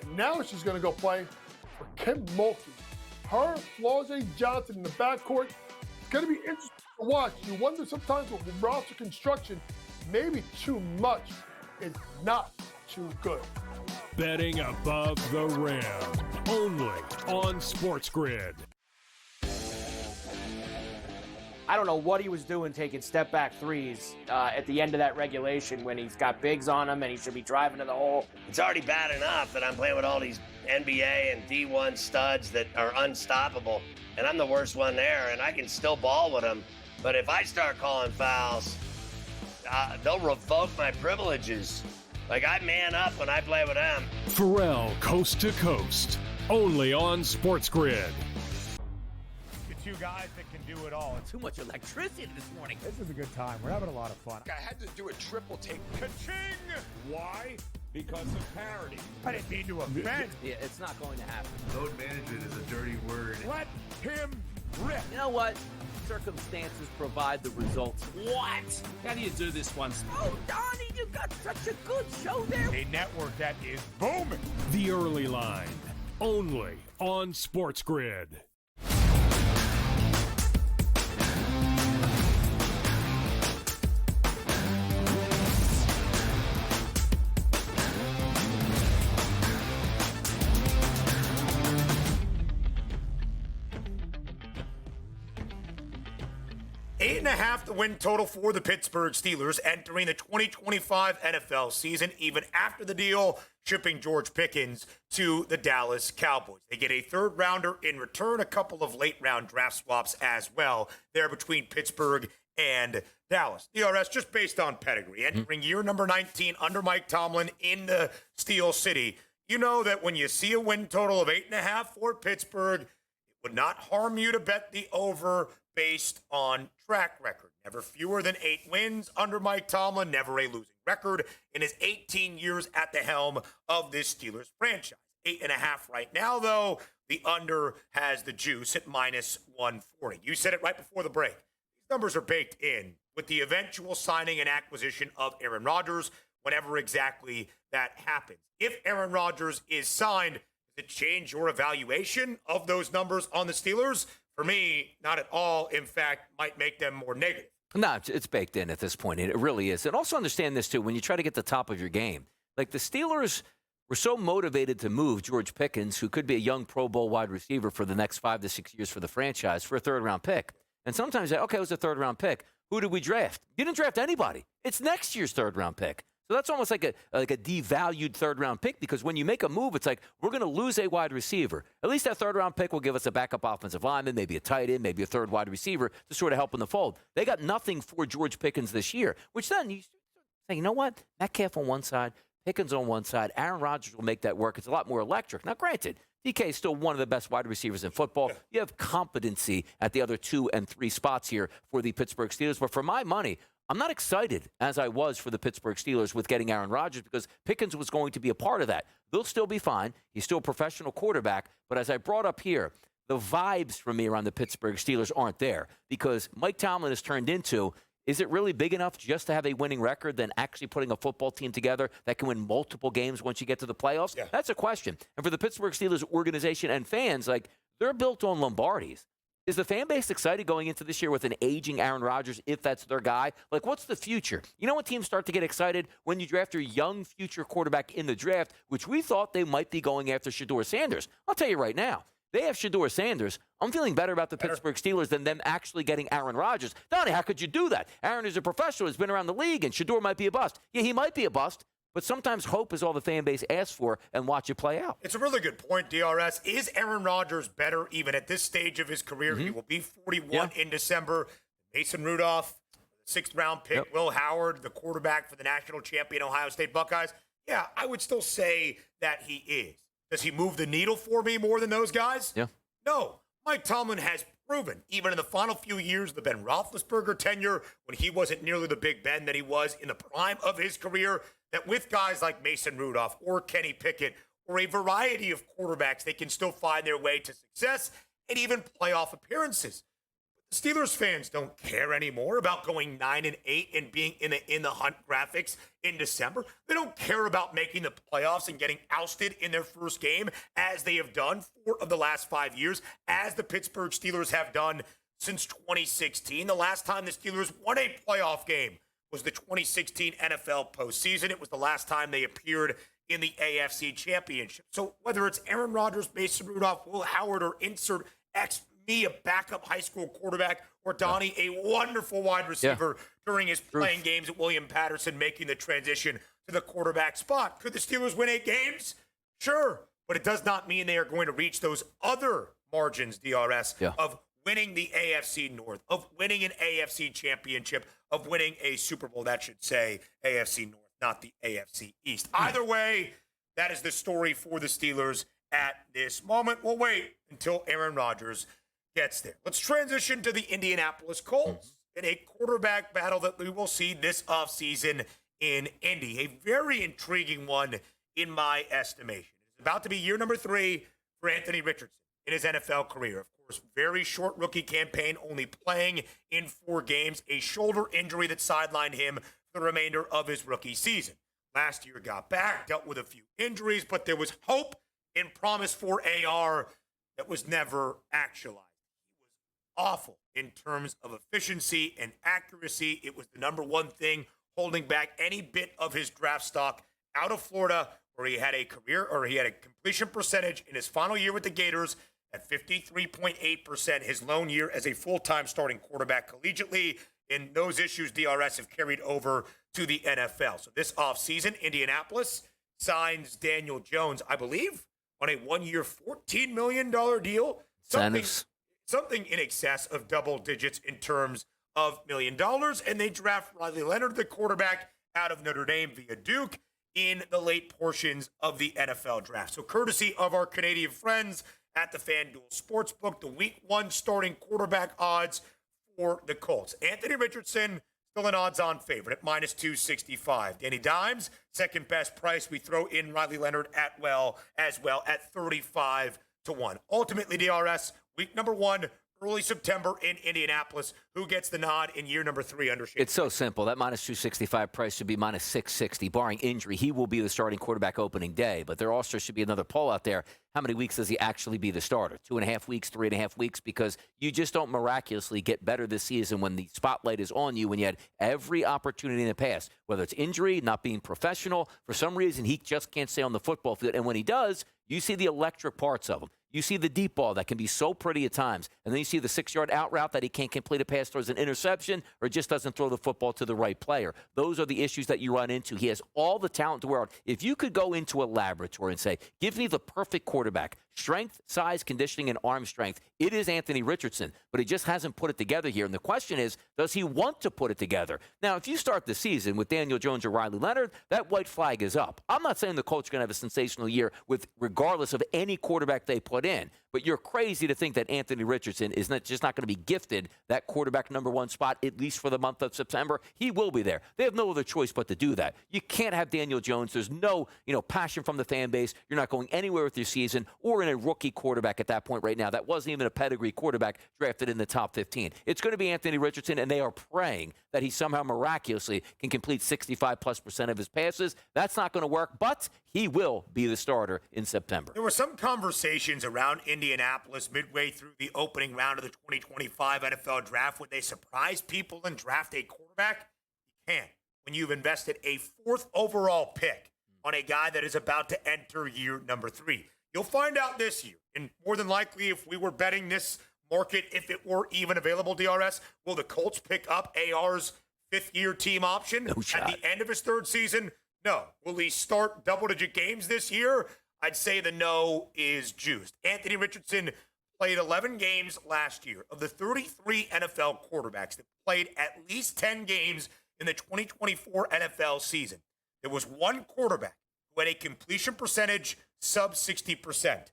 Speaker 14: And now she's going to go play for Kim Mulkey. Her, Flau'jae Johnson in the backcourt. It's going to be interesting to watch. You wonder sometimes with roster construction, maybe too much is not too good.
Speaker 4: Betting above the rim. Only on SportsGrid.
Speaker 15: I don't know what he was doing taking step-back threes at the end of that regulation when he's got bigs on him and he should be driving to the hole.
Speaker 16: It's already bad enough that I'm playing with all these NBA and D1 studs that are unstoppable, and I'm the worst one there, and I can still ball with them. But if I start calling fouls, they'll revoke my privileges. Like, I man up when I play with them.
Speaker 4: Pharrell, Coast to Coast. Only on SportsGrid.
Speaker 11: Two guys that can do it all.
Speaker 7: Too much electricity this morning.
Speaker 11: This is a good time. We're having a lot of fun.
Speaker 6: I had to do a triple take. Ka-ching! Why? Because of parity.
Speaker 11: I didn't mean to offend.
Speaker 7: Yeah, it's not going to happen.
Speaker 12: Load management is a dirty word.
Speaker 11: Let him rip.
Speaker 7: You know what? Circumstances provide the results. What? How do you do this one? Oh, Donnie, you got such a good show there.
Speaker 11: A network that is booming.
Speaker 4: The Early Line. Only on SportsGrid.
Speaker 9: Eight and a half the win total for the Pittsburgh Steelers entering the 2025 NFL season, even after the deal shipping George Pickens to the Dallas Cowboys. They get a third rounder in return, a couple of late round draft swaps as well there between Pittsburgh and Dallas. DRS just based on pedigree. Entering year number 19 under Mike Tomlin in the Steel City, you know that when you see a win total of 8.5 for Pittsburgh, it would not harm you to bet the over based on track record. Never fewer than 8 wins under Mike Tomlin, never a losing record in his 18 years at the helm of this Steelers franchise. 8.5 right now, though. The under has the juice at -140. You said it right before the break. These numbers are baked in with the eventual signing and acquisition of Aaron Rodgers, whenever exactly that happens. If Aaron Rodgers is signed, does it change your evaluation of those numbers on the Steelers? For me, not at all. In fact, might make them more negative.
Speaker 5: No, it's baked in at this point. It really is. And also understand this, too, when you try to get the top of your game. Like, the Steelers were so motivated to move George Pickens, who could be a young Pro Bowl wide receiver for the next 5 to 6 years for the franchise, for a third-round pick. And sometimes they say, okay, it was a third-round pick. Who did we draft? You didn't draft anybody. It's next year's third-round pick. So that's almost like a devalued third-round pick, because when you make a move, it's like, we're going to lose a wide receiver. At least that third-round pick will give us a backup offensive lineman, maybe a tight end, maybe a third wide receiver to sort of help in the fold. They got nothing for George Pickens this year, which then you say, you know what? Metcalf on one side, Pickens on one side, Aaron Rodgers will make that work. It's a lot more electric. Now, granted, DK is still one of the best wide receivers in football. Yeah. You have competency at the other 2 and 3 spots here for the Pittsburgh Steelers. But for my money, I'm not excited as I was for the Pittsburgh Steelers with getting Aaron Rodgers, because Pickens was going to be a part of that. They'll still be fine. He's still a professional quarterback. But as I brought up here, the vibes for me around the Pittsburgh Steelers aren't there, because Mike Tomlin has turned into, is it really big enough just to have a winning record than actually putting a football team together that can win multiple games once you get to the playoffs? Yeah. That's a question. And for the Pittsburgh Steelers organization and fans, like, they're built on Lombardis. Is the fan base excited going into this year with an aging Aaron Rodgers, if that's their guy? Like, what's the future? You know when teams start to get excited? When you draft your young future quarterback in the draft, which we thought they might be going after Shedeur Sanders. I'll tell you right now, they have Shedeur Sanders. I'm feeling better about the Pittsburgh Steelers than them actually getting Aaron Rodgers. Donnie, how could you do that? Aaron is a professional. He's been around the league, and Shedeur might be a bust. Yeah, he might be a bust, But sometimes hope is all the fan base asks for, and watch it play out.
Speaker 9: It's a really good point, DRS. Is Aaron Rodgers better even at this stage of his career? He will be 41 in December. Mason Rudolph, sixth-round pick. Will Howard, the quarterback for the national champion Ohio State Buckeyes. Yeah, I would still say that he is. Does he move the needle for me more than those guys?
Speaker 5: Yeah.
Speaker 9: No. Mike Tomlin has proven, even in the final few years of the Ben Roethlisberger tenure, when he wasn't nearly the Big Ben that he was in the prime of his career, that with guys like Mason Rudolph or Kenny Pickett or a variety of quarterbacks, they can still find their way to success and even playoff appearances. Steelers fans don't care anymore about going 9-8 and being in the hunt graphics in December. They don't care about making the playoffs and getting ousted in their first game, as they have done 4 of the last 5 years, as the Pittsburgh Steelers have done since 2016. The last time the Steelers won a playoff game was the 2016 NFL postseason. It was the last time they appeared in the AFC Championship. So whether it's Aaron Rodgers, Mason Rudolph, Will Howard, or insert X, me, a backup high school quarterback, or Donnie, a wonderful wide receiver during his playing games at William Patterson, making the transition to the quarterback spot. Could the Steelers win 8 games? Sure, but it does not mean they are going to reach those other margins, DRS, of winning the AFC North, of winning an AFC championship, of winning a Super Bowl. That should say AFC North, not the AFC East. Either way, that is the story for the Steelers at this moment. We'll wait until Aaron Rodgers gets there. Let's transition to the Indianapolis Colts in a quarterback battle that we will see this offseason in Indy. A very intriguing one in my estimation. It's about to be year number 3 for Anthony Richardson in his NFL career. Of course, very short rookie campaign, only playing in 4 games, a shoulder injury that sidelined him for the remainder of his rookie season. Last year got back, dealt with a few injuries, but there was hope and promise for AR that was never actualized. Awful in terms of efficiency and accuracy. It was the number one thing holding back any bit of his draft stock out of Florida, where he had a completion percentage in his final year with the Gators at 53.8%, his lone year as a full-time starting quarterback collegiately. And those issues, DRS, have carried over to the NFL. So this offseason, Indianapolis signs Daniel Jones, I believe, on a 1-year, $14 million deal. Something in excess of double digits in terms of $1 million. And they draft Riley Leonard, the quarterback out of Notre Dame via Duke, in the late portions of the NFL draft. So courtesy of our Canadian friends at the FanDuel Sportsbook, the Week 1 starting quarterback odds for the Colts. Anthony Richardson, still an odds-on favorite at -265. Danny Dimes, second best price. We throw in Riley Leonard at at 35-1. Ultimately, DRS, week number 1, early September in Indianapolis. Who gets the nod in year number 3 under Shane?
Speaker 5: It's so simple. That -265 price should be -660. Barring injury, he will be the starting quarterback opening day. But there also should be another poll out there. How many weeks does he actually be the starter? 2.5 weeks, 3.5 weeks? Because you just don't miraculously get better this season when the spotlight is on you, when you had every opportunity in the past, whether it's injury, not being professional. For some reason, he just can't stay on the football field. And when he does, you see the electric parts of him. You see the deep ball that can be so pretty at times. And then you see the 6-yard out route that he can't complete a pass towards an interception or just doesn't throw the football to the right player. Those are the issues that you run into. He has all the talent in the world. If you could go into a laboratory and say, give me the perfect quarterback, strength, size, conditioning, and arm strength, it is Anthony Richardson. But he just hasn't put it together here. And the question is, does he want to put it together? Now, if you start the season with Daniel Jones or Riley Leonard, that white flag is up. I'm not saying the Colts are going to have a sensational year regardless of any quarterback they put in. But you're crazy to think that Anthony Richardson is just not going to be gifted that quarterback number 1 spot, at least for the month of September. He will be there. They have no other choice but to do that. You can't have Daniel Jones. There's no, passion from the fan base. You're not going anywhere with your season or in a rookie quarterback at that point right now. That wasn't even a pedigree quarterback drafted in the top 15. It's going to be Anthony Richardson, and they are praying that he somehow miraculously can complete 65+% of his passes. That's not going to work, but he will be the starter in September.
Speaker 9: There were some conversations around Indianapolis midway through the opening round of the 2025 NFL Draft. Would they surprise people and draft a quarterback? You can't. When you've invested a 4th overall pick on a guy that is about to enter year number 3. You'll find out this year. And more than likely, if we were betting this market, if it were even available, DRS, will the Colts pick up AR's 5th-year team option at the end of his 3rd season? No. Will he start double-digit games this year? I'd say the no is juiced. Anthony Richardson played 11 games last year. Of the 33 NFL quarterbacks that played at least 10 games in the 2024 NFL season, there was one quarterback who had a completion percentage sub 60%.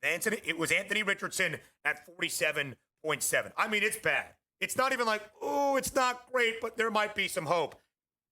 Speaker 9: It was Anthony Richardson at 47.7. I mean, it's bad. It's not even like, oh, it's not great, but there might be some hope.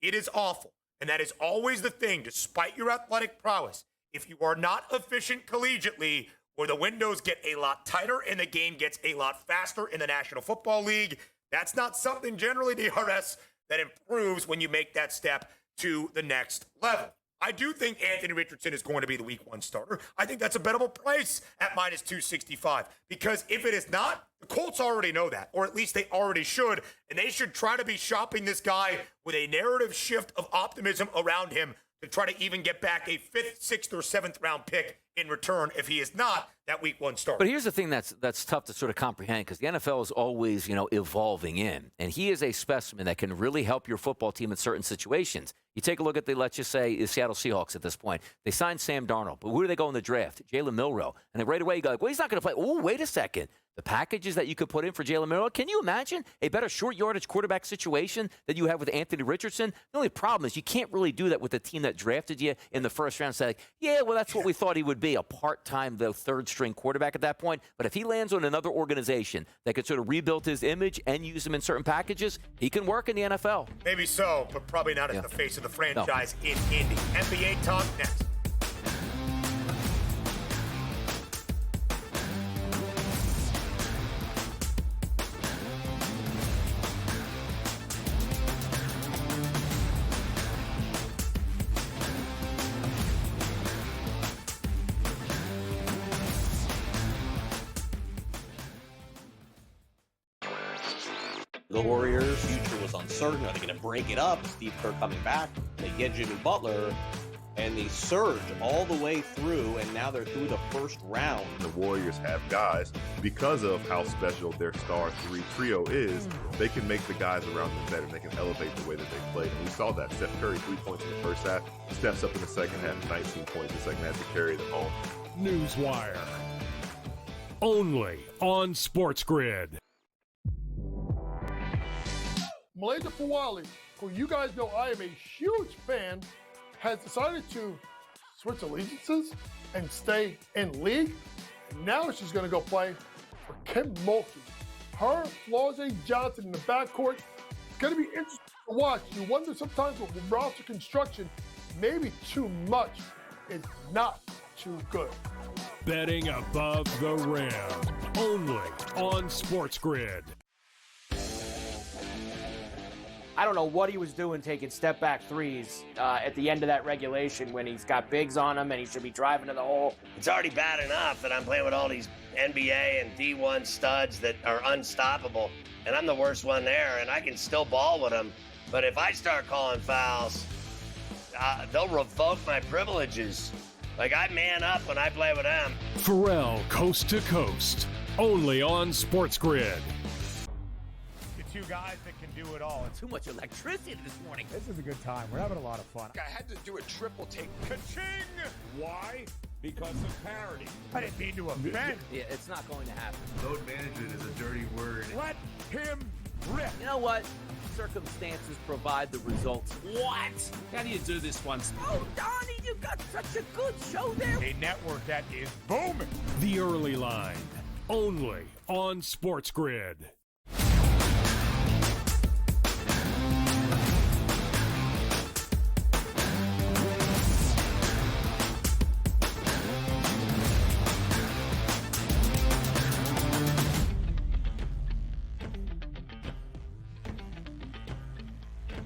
Speaker 9: It is awful. And that is always the thing, despite your athletic prowess. If you are not efficient collegiately, where the windows get a lot tighter and the game gets a lot faster in the National Football League, that's not something generally, DRS, that improves when you make that step to the next level. I do think Anthony Richardson is going to be the week 1 starter. I think that's a bettable price at minus 265, because if it is not, the Colts already know that, or at least they already should, and they should try to be shopping this guy with a narrative shift of optimism around him to try to even get back a 5th, 6th, or 7th round pick in return if he is not that week 1 starter.
Speaker 5: But here's the thing that's tough to sort of comprehend, because the NFL is always, evolving in. And he is a specimen that can really help your football team in certain situations. You take a look at let's just say, the Seattle Seahawks at this point. They signed Sam Darnold, but who do they go in the draft? Jalen Milroe. And then right away you go, well, he's not going to play. Oh, wait a second. The packages that you could put in for Jalen Milroe, can you imagine a better short yardage quarterback situation that you have with Anthony Richardson? The only problem is you can't really do that with the team that drafted you in the first round. Say, yeah, well, that's what we thought he would be, a part-time, third-string quarterback at that point. But if he lands on another organization that could sort of rebuild his image and use him in certain packages, he can work in the NFL.
Speaker 9: Maybe so, but probably not as the face of the franchise in Indy. NBA talk next.
Speaker 2: The Warriors' future was uncertain. Are they going to break it up? Steve Kerr coming back. They get Jimmy Butler, and they surge all the way through, and now they're through the first round.
Speaker 3: The Warriors have guys, because of how special their star 3 trio is, they can make the guys around them better, and they can elevate the way that they play. And we saw that. Steph Curry, 3 points in the first half, steps up in the second half, 19 points in the second half to carry them home.
Speaker 4: Newswire. Only on SportsGrid.
Speaker 14: Malaysia Fawali, who you guys know I am a huge fan, has decided to switch allegiances and stay in league. Now she's going to go play for Kim Mulkey. Her, Flau'jae Johnson in the backcourt. It's going to be interesting to watch. You wonder sometimes with roster construction, maybe too much is not too good.
Speaker 4: Betting above the rim. Only on SportsGrid.
Speaker 15: I don't know what he was doing taking step-back threes at the end of that regulation when he's got bigs on him and he should be driving to the hole.
Speaker 16: It's already bad enough that I'm playing with all these NBA and D1 studs that are unstoppable, and I'm the worst one there, and I can still ball with them. But if I start calling fouls, they'll revoke my privileges. Like, I man up when I play with them.
Speaker 4: Pharrell, coast to coast. Only on SportsGrid.
Speaker 11: The two guys that can do it all.
Speaker 7: Too much electricity this morning.
Speaker 11: This is a good time. We're having a lot of fun.
Speaker 6: I had to do a triple take. Ka-ching! Why? Because of parity.
Speaker 11: I didn't mean to offend.
Speaker 7: Yeah, it's not going to happen.
Speaker 12: Load management is a dirty word.
Speaker 11: Let him rip.
Speaker 7: You know what? Circumstances provide the results. What? How do you do this one? Oh, Donnie, you got such a good show there.
Speaker 11: A network that is booming.
Speaker 4: The Early Line. Only on SportsGrid.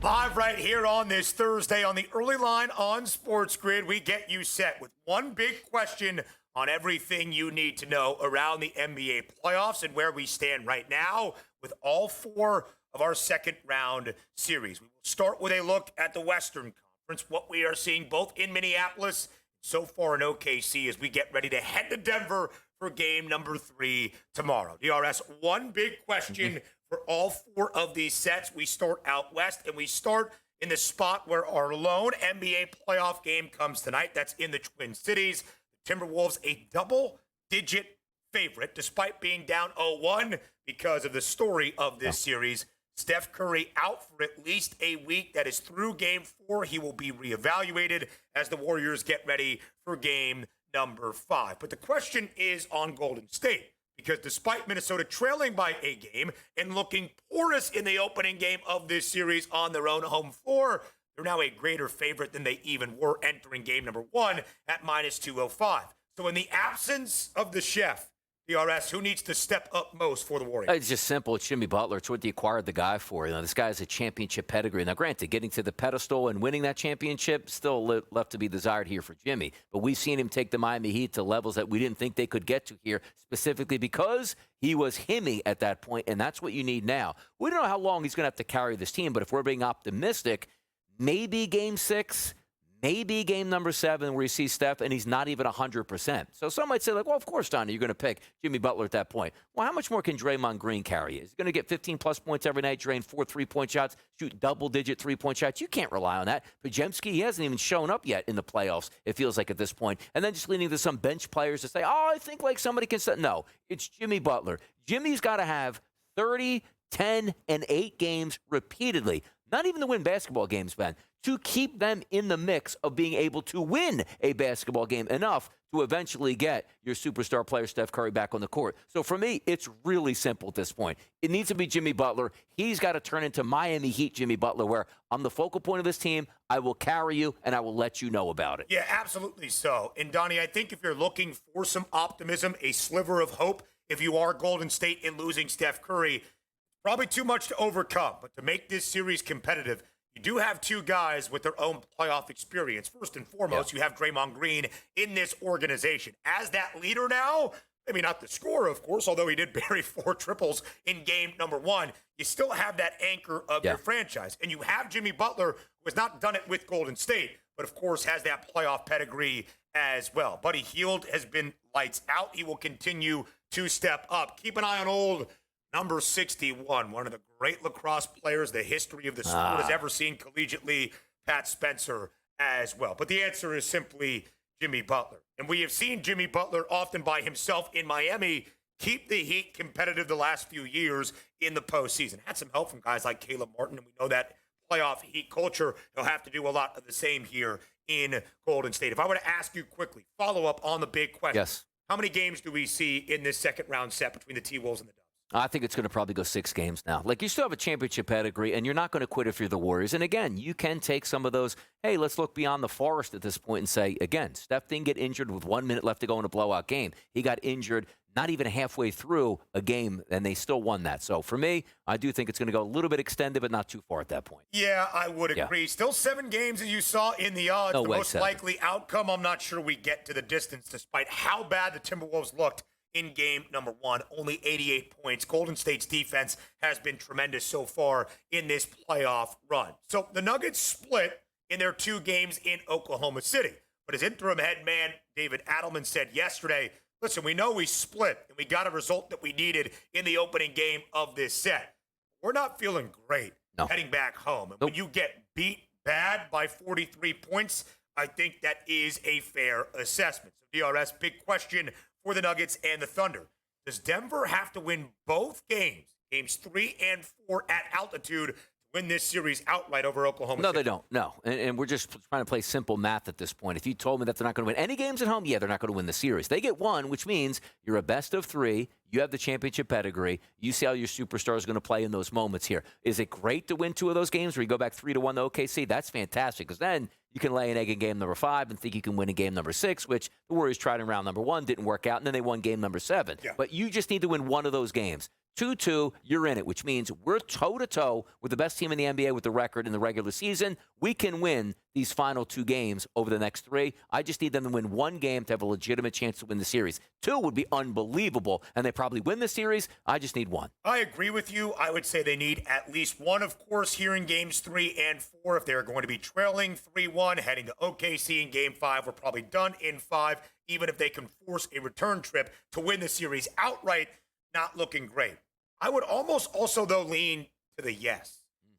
Speaker 9: Live right here on this Thursday on the Early Line on SportsGrid, we get you set with one big question on everything you need to know around the NBA playoffs and where we stand right now with all 4 of our second round series. We will start with a look at the Western Conference, what we are seeing both in Minneapolis, so far in OKC, as we get ready to head to Denver for game number 3 tomorrow. DRS, one big question for all 4 of these sets. We start out west, and we start in the spot where our lone NBA playoff game comes tonight. That's in the Twin Cities. The Timberwolves, a double-digit favorite, despite being down 0-1 because of the story of this series. Steph Curry out for at least a week. That is through Game 4. He will be reevaluated as the Warriors get ready for Game number 5. But the question is on Golden State, because despite Minnesota trailing by a game and looking porous in the opening game of this series on their own home floor, they're now a greater favorite than they even were entering Game number 1 at minus 205. So in the absence of the chef, DRS, who needs to step up most for the Warriors?
Speaker 5: It's just simple. It's Jimmy Butler. It's what they acquired the guy for. You know, this guy has a championship pedigree. Now, granted, getting to the pedestal and winning that championship still left to be desired here for Jimmy. But we've seen him take the Miami Heat to levels that we didn't think they could get to here, specifically because he was himmy at that point, and that's what you need now. We don't know how long he's going to have to carry this team, but if we're being optimistic, maybe Game 6, maybe game number 7 where you see Steph and he's not even 100%. So some might say, like, well, of course, Donnie, you're going to pick Jimmy Butler at that point. Well, how much more can Draymond Green carry you? He's going to get 15-plus points every night, drain 4 3-point shots, shoot double-digit 3-point shots. You can't rely on that. Podziemski, he hasn't even shown up yet in the playoffs, it feels like at this point. And then just leaning to some bench players to say, oh, I think like somebody can set. No, it's Jimmy Butler. Jimmy's got to have 30, 10, and 8 games repeatedly. Not even to win basketball games, Ben, to keep them in the mix of being able to win a basketball game enough to eventually get your superstar player Steph Curry back on the court. So for me, it's really simple at this point. It needs to be Jimmy Butler. He's got to turn into Miami Heat Jimmy Butler, where I'm the focal point of this team. I will carry you, and I will let you know about it.
Speaker 9: Yeah, absolutely so. And, Donnie, I think if you're looking for some optimism, a sliver of hope, if you are Golden State in losing Steph Curry, probably too much to overcome. But to make this series competitive, you do have two guys with their own playoff experience. First and foremost, you have Draymond Green in this organization. As that leader now, maybe not the scorer, of course, although he did bury 4 triples in game number 1, you still have that anchor of your franchise. And you have Jimmy Butler, who has not done it with Golden State, but of course has that playoff pedigree as well. Buddy Hield has been lights out. He will continue to step up. Keep an eye on old number 61, one of the great lacrosse players the history of the sport has ever seen collegiately, Pat Spencer as well. But the answer is simply Jimmy Butler. And we have seen Jimmy Butler often by himself in Miami keep the Heat competitive the last few years in the postseason. Had some help from guys like Caleb Martin, and we know that playoff Heat culture, he'll have to do a lot of the same here in Golden State. If I were to ask you quickly, follow up on the big question.
Speaker 5: Yes.
Speaker 9: How many games do we see in this second round set between the T-Wolves and the Dubs?
Speaker 5: I think it's going to probably go 6 games now. Like, you still have a championship pedigree, and you're not going to quit if you're the Warriors. And, again, you can take some of those, hey, let's look beyond the forest at this point and say, again, Steph didn't get injured with 1 minute left to go in a blowout game. He got injured not even halfway through a game, and they still won that. So, for me, I do think it's going to go a little bit extended, but not too far at that point.
Speaker 9: Yeah, I would agree. Still 7 games, as you saw in the odds.
Speaker 5: No
Speaker 9: the
Speaker 5: way,
Speaker 9: most
Speaker 5: 7.
Speaker 9: likely outcome, I'm not sure we get to the distance, despite how bad the Timberwolves looked in game number 1, only 88 points. Golden State's defense has been tremendous so far in this playoff run. So the Nuggets split in their 2 games in Oklahoma City. But as interim head man David Adelman said yesterday, listen, we know we split and we got a result that we needed in the opening game of this set. We're not feeling great heading back home. And when you get beat bad by 43 points, I think that is a fair assessment. So DRS, big question for the Nuggets and the Thunder. Does Denver have to win both games, games 3 and 4 at altitude, to win this series outright over Oklahoma City?
Speaker 5: No, they don't. No. And we're just trying to play simple math at this point. If you told me that they're not going to win any games at home, yeah, they're not going to win the series. They get 1, which means you're a best of 3. You have the championship pedigree. You see how your superstar is going to play in those moments here. Is it great to win 2 of those games where you go back 3-1 to OKC? That's fantastic, because then you can lay an egg in game number 5 and think you can win in game number 6, which the Warriors tried in round number 1, didn't work out, and then they won game number 7. Yeah. But you just need to win 1 of those games. 2-2, you're in it, which means we're toe-to-toe with the best team in the NBA with the record in the regular season. We can win these final 2 games over the next 3. I just need them to win 1 game to have a legitimate chance to win the series. 2 would be unbelievable, and they probably win the series. I just need 1.
Speaker 9: I agree with you. I would say they need at least 1, of course, here in games 3 and 4. If they're going to be trailing 3-1, heading to OKC in game 5, we're probably done in 5. Even if they can force a return trip to win the series outright, not looking great. I would almost also, though, lean to the yes.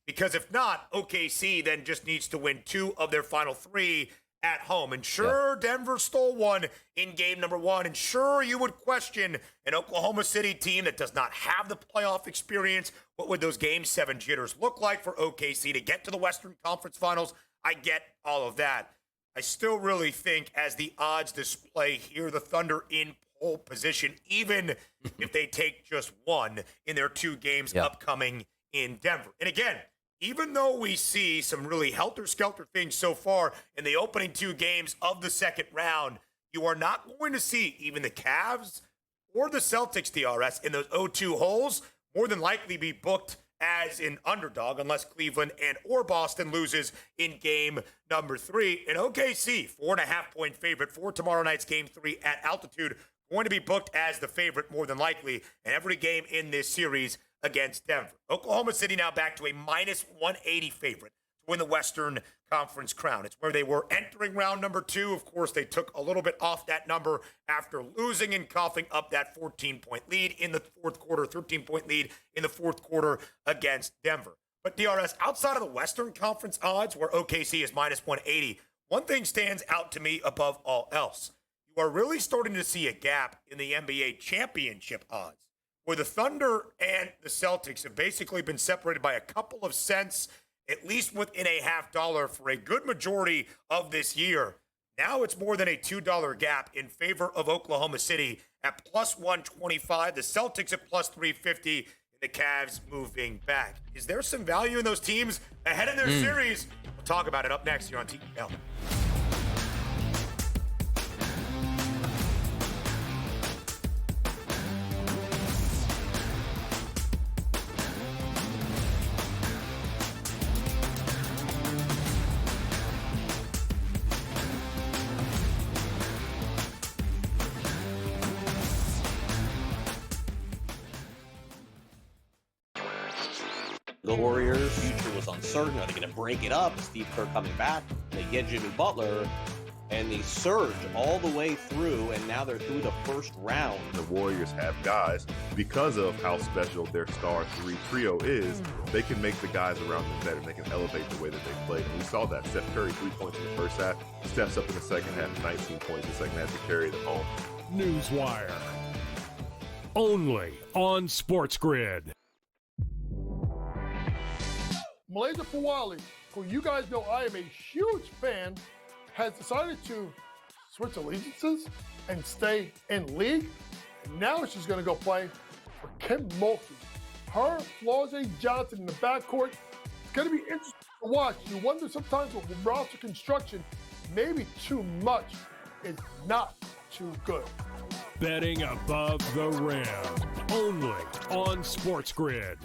Speaker 9: Because if not, OKC then just needs to win 2 of their final 3 at home. And sure, Denver stole one in game number 1. And sure, you would question an Oklahoma City team that does not have the playoff experience. What would those game 7 jitters look like for OKC to get to the Western Conference Finals? I get all of that. I still really think, as the odds display here, the Thunder in pole position, even if they take just one in their 2 games upcoming in Denver. And again, even though we see some really helter-skelter things so far in the opening 2 games of the second round, you are not going to see even the Cavs or the Celtics, DRS, in those 0-2 holes more than likely be booked as an underdog unless Cleveland and or Boston loses in game number 3. And OKC, 4.5-point favorite for tomorrow night's game 3 at altitude, going to be booked as the favorite more than likely in every game in this series against Denver. Oklahoma City now back to a -180 favorite to win the Western Conference crown. It's where they were entering round number 2. Of course, they took a little bit off that number after losing and coughing up that 14-point lead in the fourth quarter, 13-point lead in the fourth quarter against Denver. But DRS, outside of the Western Conference odds, where OKC is -180, one thing stands out to me above all else. You are really starting to see a gap in the NBA championship odds, where the Thunder and the Celtics have basically been separated by a couple of cents, at least within a $0.50 for a good majority of this year. Now it's more than a $2 gap in favor of Oklahoma City at +125, the Celtics at +350, and the Cavs moving back. Is there some value in those teams ahead in their series? We'll talk about it up next here on TPL.
Speaker 2: The Warriors' future was uncertain. Are they going to break it up? Steve Kerr coming back. They get Jimmy Butler, and they surge all the way through, and now they're through the first round.
Speaker 3: The Warriors have guys, because of how special their star 3 trio is, they can make the guys around them better. They can elevate the way that they play. And we saw that. Steph Curry, 3 points in the first half, steps up in the second half, 19 points in the second half to carry them home.
Speaker 4: Newswire. Only on SportsGrid.
Speaker 14: Malaysia Fawali, who you guys know I am a huge fan, has decided to switch allegiances and stay in league. And now she's going to go play for Kim Mulkey. Her, Flau'jae Johnson in the backcourt. It's going to be interesting to watch. You wonder sometimes with roster construction, maybe too much is not too good.
Speaker 4: Betting above the rim. Only on SportsGrid.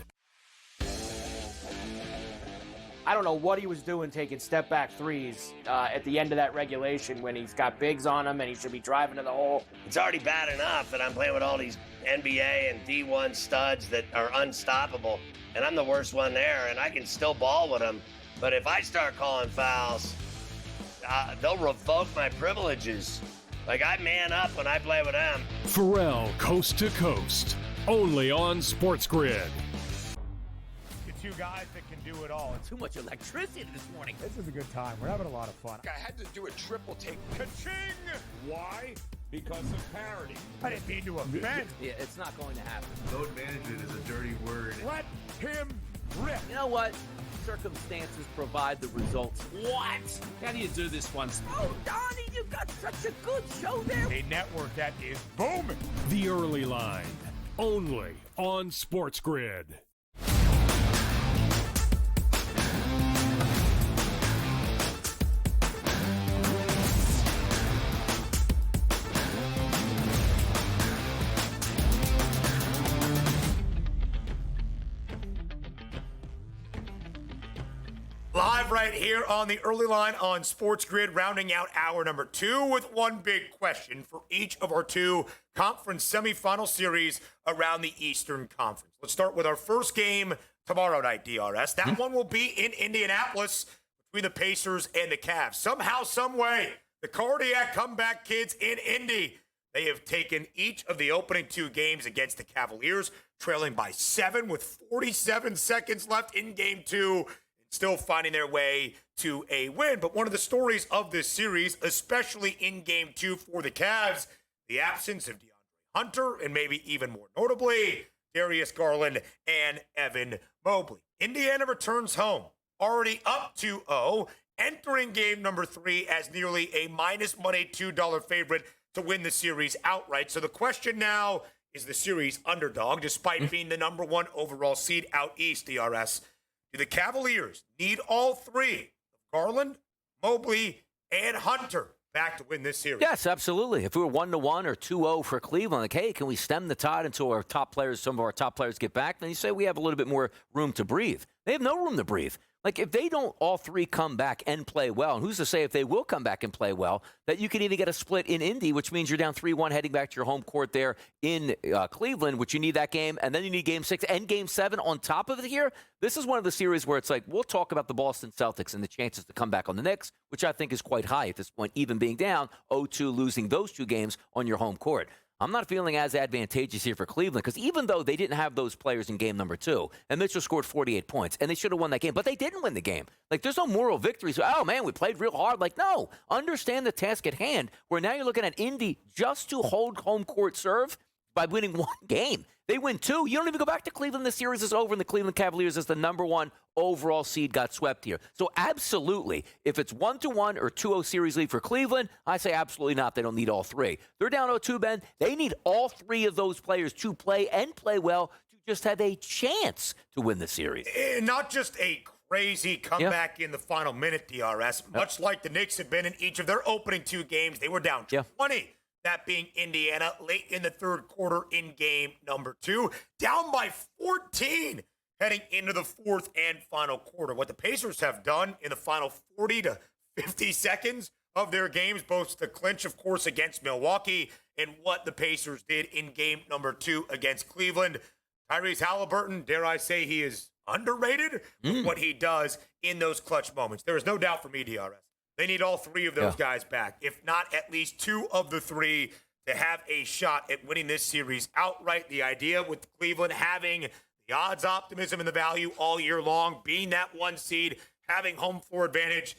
Speaker 15: I don't know what he was doing taking step-back threes at the end of that regulation when he's got bigs on him and he should be driving to the hole.
Speaker 16: It's already bad enough that I'm playing with all these NBA and D1 studs that are unstoppable, and I'm the worst one there, and I can still ball with them. But if I start calling fouls, they'll revoke my privileges. Like, I man up when I play with them.
Speaker 4: Pharrell, coast to coast. Only on SportsGrid.
Speaker 11: The 2 guys that can do it all.
Speaker 7: Too much electricity this morning.
Speaker 11: This is a good time. We're having a lot of fun.
Speaker 6: I had to do a triple take. Ka-ching! Why? Because of parity.
Speaker 11: I didn't mean to offend.
Speaker 7: Yeah, it's not going to happen.
Speaker 12: Load management is a dirty word.
Speaker 11: Let him rip.
Speaker 7: You know what? Circumstances provide the results.
Speaker 8: What? How do you do this one?
Speaker 7: Oh, Donnie, you got such a good show there.
Speaker 11: A network that is booming.
Speaker 4: The Early Line. Only on SportsGrid.
Speaker 9: Live right here on the Early Line on SportsGrid, rounding out hour number 2 with one big question for each of our 2 conference semifinal series around the Eastern Conference. Let's start with our first game tomorrow night, DRS. That one will be in Indianapolis between the Pacers and the Cavs. Somehow, some way, the cardiac comeback kids in Indy, They have taken each of the opening 2 games against the Cavaliers, trailing by 7 with 47 seconds left in Game 2, and still finding their way to a win. But one of the stories of this series, especially in Game 2 for the Cavs, the absence of DeAndre Hunter, and maybe even more notably, Darius Garland and Evan Mobley. Indiana returns home, already up 2-0, entering game number 3 as nearly a minus money $2 favorite to win the series outright. So the question now, is the series underdog despite being the number 1 overall seed out east, DRS? Do the Cavaliers need all 3, Garland, Mobley, and Hunter, back to win this series?
Speaker 5: Yes, absolutely. If we were 1-1 or 2-0 for Cleveland, like, hey, can we stem the tide until some of our top players get back? Then you say we have a little bit more room to breathe. They have no room to breathe. Like, if they don't all 3 come back and play well, and who's to say if they will come back and play well, that you could even get a split in Indy, which means you're down 3-1 heading back to your home court there in Cleveland, which you need that game, and then you need Game 6 and Game 7 on top of it here. This is one of the series where it's like, we'll talk about the Boston Celtics and the chances to come back on the Knicks, which I think is quite high at this point, even being down 0-2, losing those 2 games on your home court. I'm not feeling as advantageous here for Cleveland because even though they didn't have those players in game number 2, and Mitchell scored 48 points, and they should have won that game, but they didn't win the game. Like, there's no moral victories. Oh, man, we played real hard. Like, no. Understand the task at hand, where now you're looking at Indy just to hold home court serve by winning 1 game. They win 2. You don't even go back to Cleveland. The series is over, and the Cleveland Cavaliers as the number 1 overall seed got swept here. So absolutely, if it's 1-1 or 2-0 series lead for Cleveland, I say absolutely not. They don't need all 3. They're down 0-2, Ben. They need all 3 of those players to play and play well to just have a chance to win the series.
Speaker 9: Not just a crazy comeback in the final minute, DRS. Much like the Knicks have been in each of their opening 2 games, they were down 20. That being Indiana late in the 3rd quarter in game number 2. Down by 14 heading into the 4th and final quarter. What the Pacers have done in the final 40 to 50 seconds of their games, both the clinch, of course, against Milwaukee, and what the Pacers did in game number 2 against Cleveland. Tyrese Halliburton, dare I say he is underrated with what he does in those clutch moments. There is no doubt for me, DRS. They need all 3 of those guys back, if not at least 2 of the 3, to have a shot at winning this series outright. The idea with Cleveland having the odds optimism and the value all year long, being that 1 seed, having home floor advantage,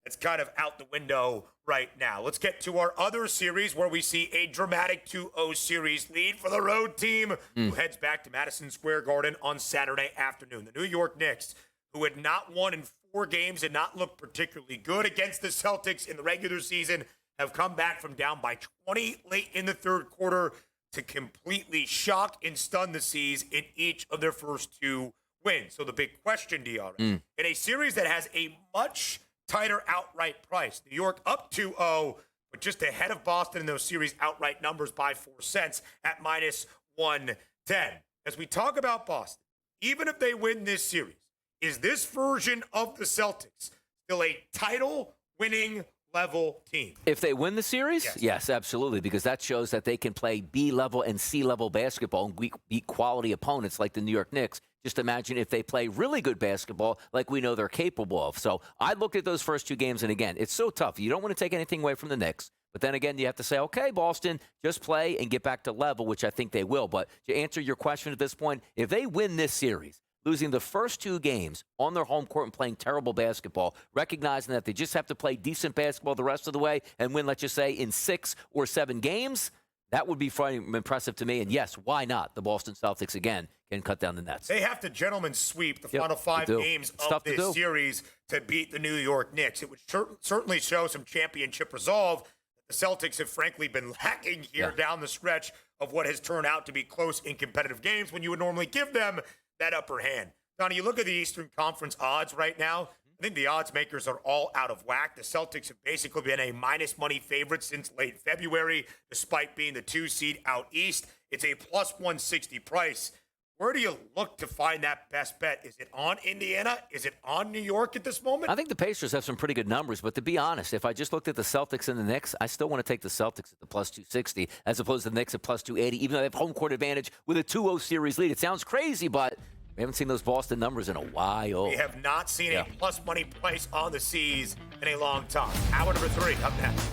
Speaker 9: it's kind of out the window right now. Let's get to our other series where we see a dramatic 2-0 series lead for the road team who heads back to Madison Square Garden on Saturday afternoon. The New York Knicks, who had not won in 4 games and not looked particularly good against the Celtics in the regular season, have come back from down by 20 late in the 3rd quarter to completely shock and stun the Seas in each of their first 2 wins. So the big question, DR, in a series that has a much tighter outright price, New York up 2-0, but just ahead of Boston in those series outright numbers by 4 cents at minus 110. As we talk about Boston, even if they win this series, is this version of the Celtics still a title-winning level team?
Speaker 5: If they win the series? Yes, absolutely, because that shows that they can play B-level and C-level basketball and beat quality opponents like the New York Knicks. Just imagine if they play really good basketball like we know they're capable of. So I looked at those first 2 games, and again, it's so tough. You don't want to take anything away from the Knicks. But then again, you have to say, okay, Boston, just play and get back to level, which I think they will. But to answer your question at this point, if they win this series, losing the first 2 games on their home court and playing terrible basketball, recognizing that they just have to play decent basketball the rest of the way and win, let's just say, in 6 or 7 games, that would be impressive to me. And yes, why not? The Boston Celtics, again, can cut down the nets.
Speaker 9: They have to gentlemen sweep the final 5 games of this series to beat the New York Knicks. It would certainly show some championship resolve. The Celtics have frankly been lacking here down the stretch of what has turned out to be close in competitive games when you would normally give them that upper hand. Donnie, you look at the Eastern Conference odds right now. I think the odds makers are all out of whack. The Celtics have basically been a minus money favorite since late February, despite being the 2 seed out east. It's a plus 160 price. Where do you look to find that best bet? Is it on Indiana? Is it on New York at this moment?
Speaker 5: I think the Pacers have some pretty good numbers, but to be honest, if I just looked at the Celtics and the Knicks, I still want to take the Celtics at the plus 260 as opposed to the Knicks at plus 280, even though they have home court advantage with a 2-0 series lead. It sounds crazy, but we haven't seen those Boston numbers in a while.
Speaker 9: We have not seen a plus money price on the Seas in a long time. Hour number 3 up next.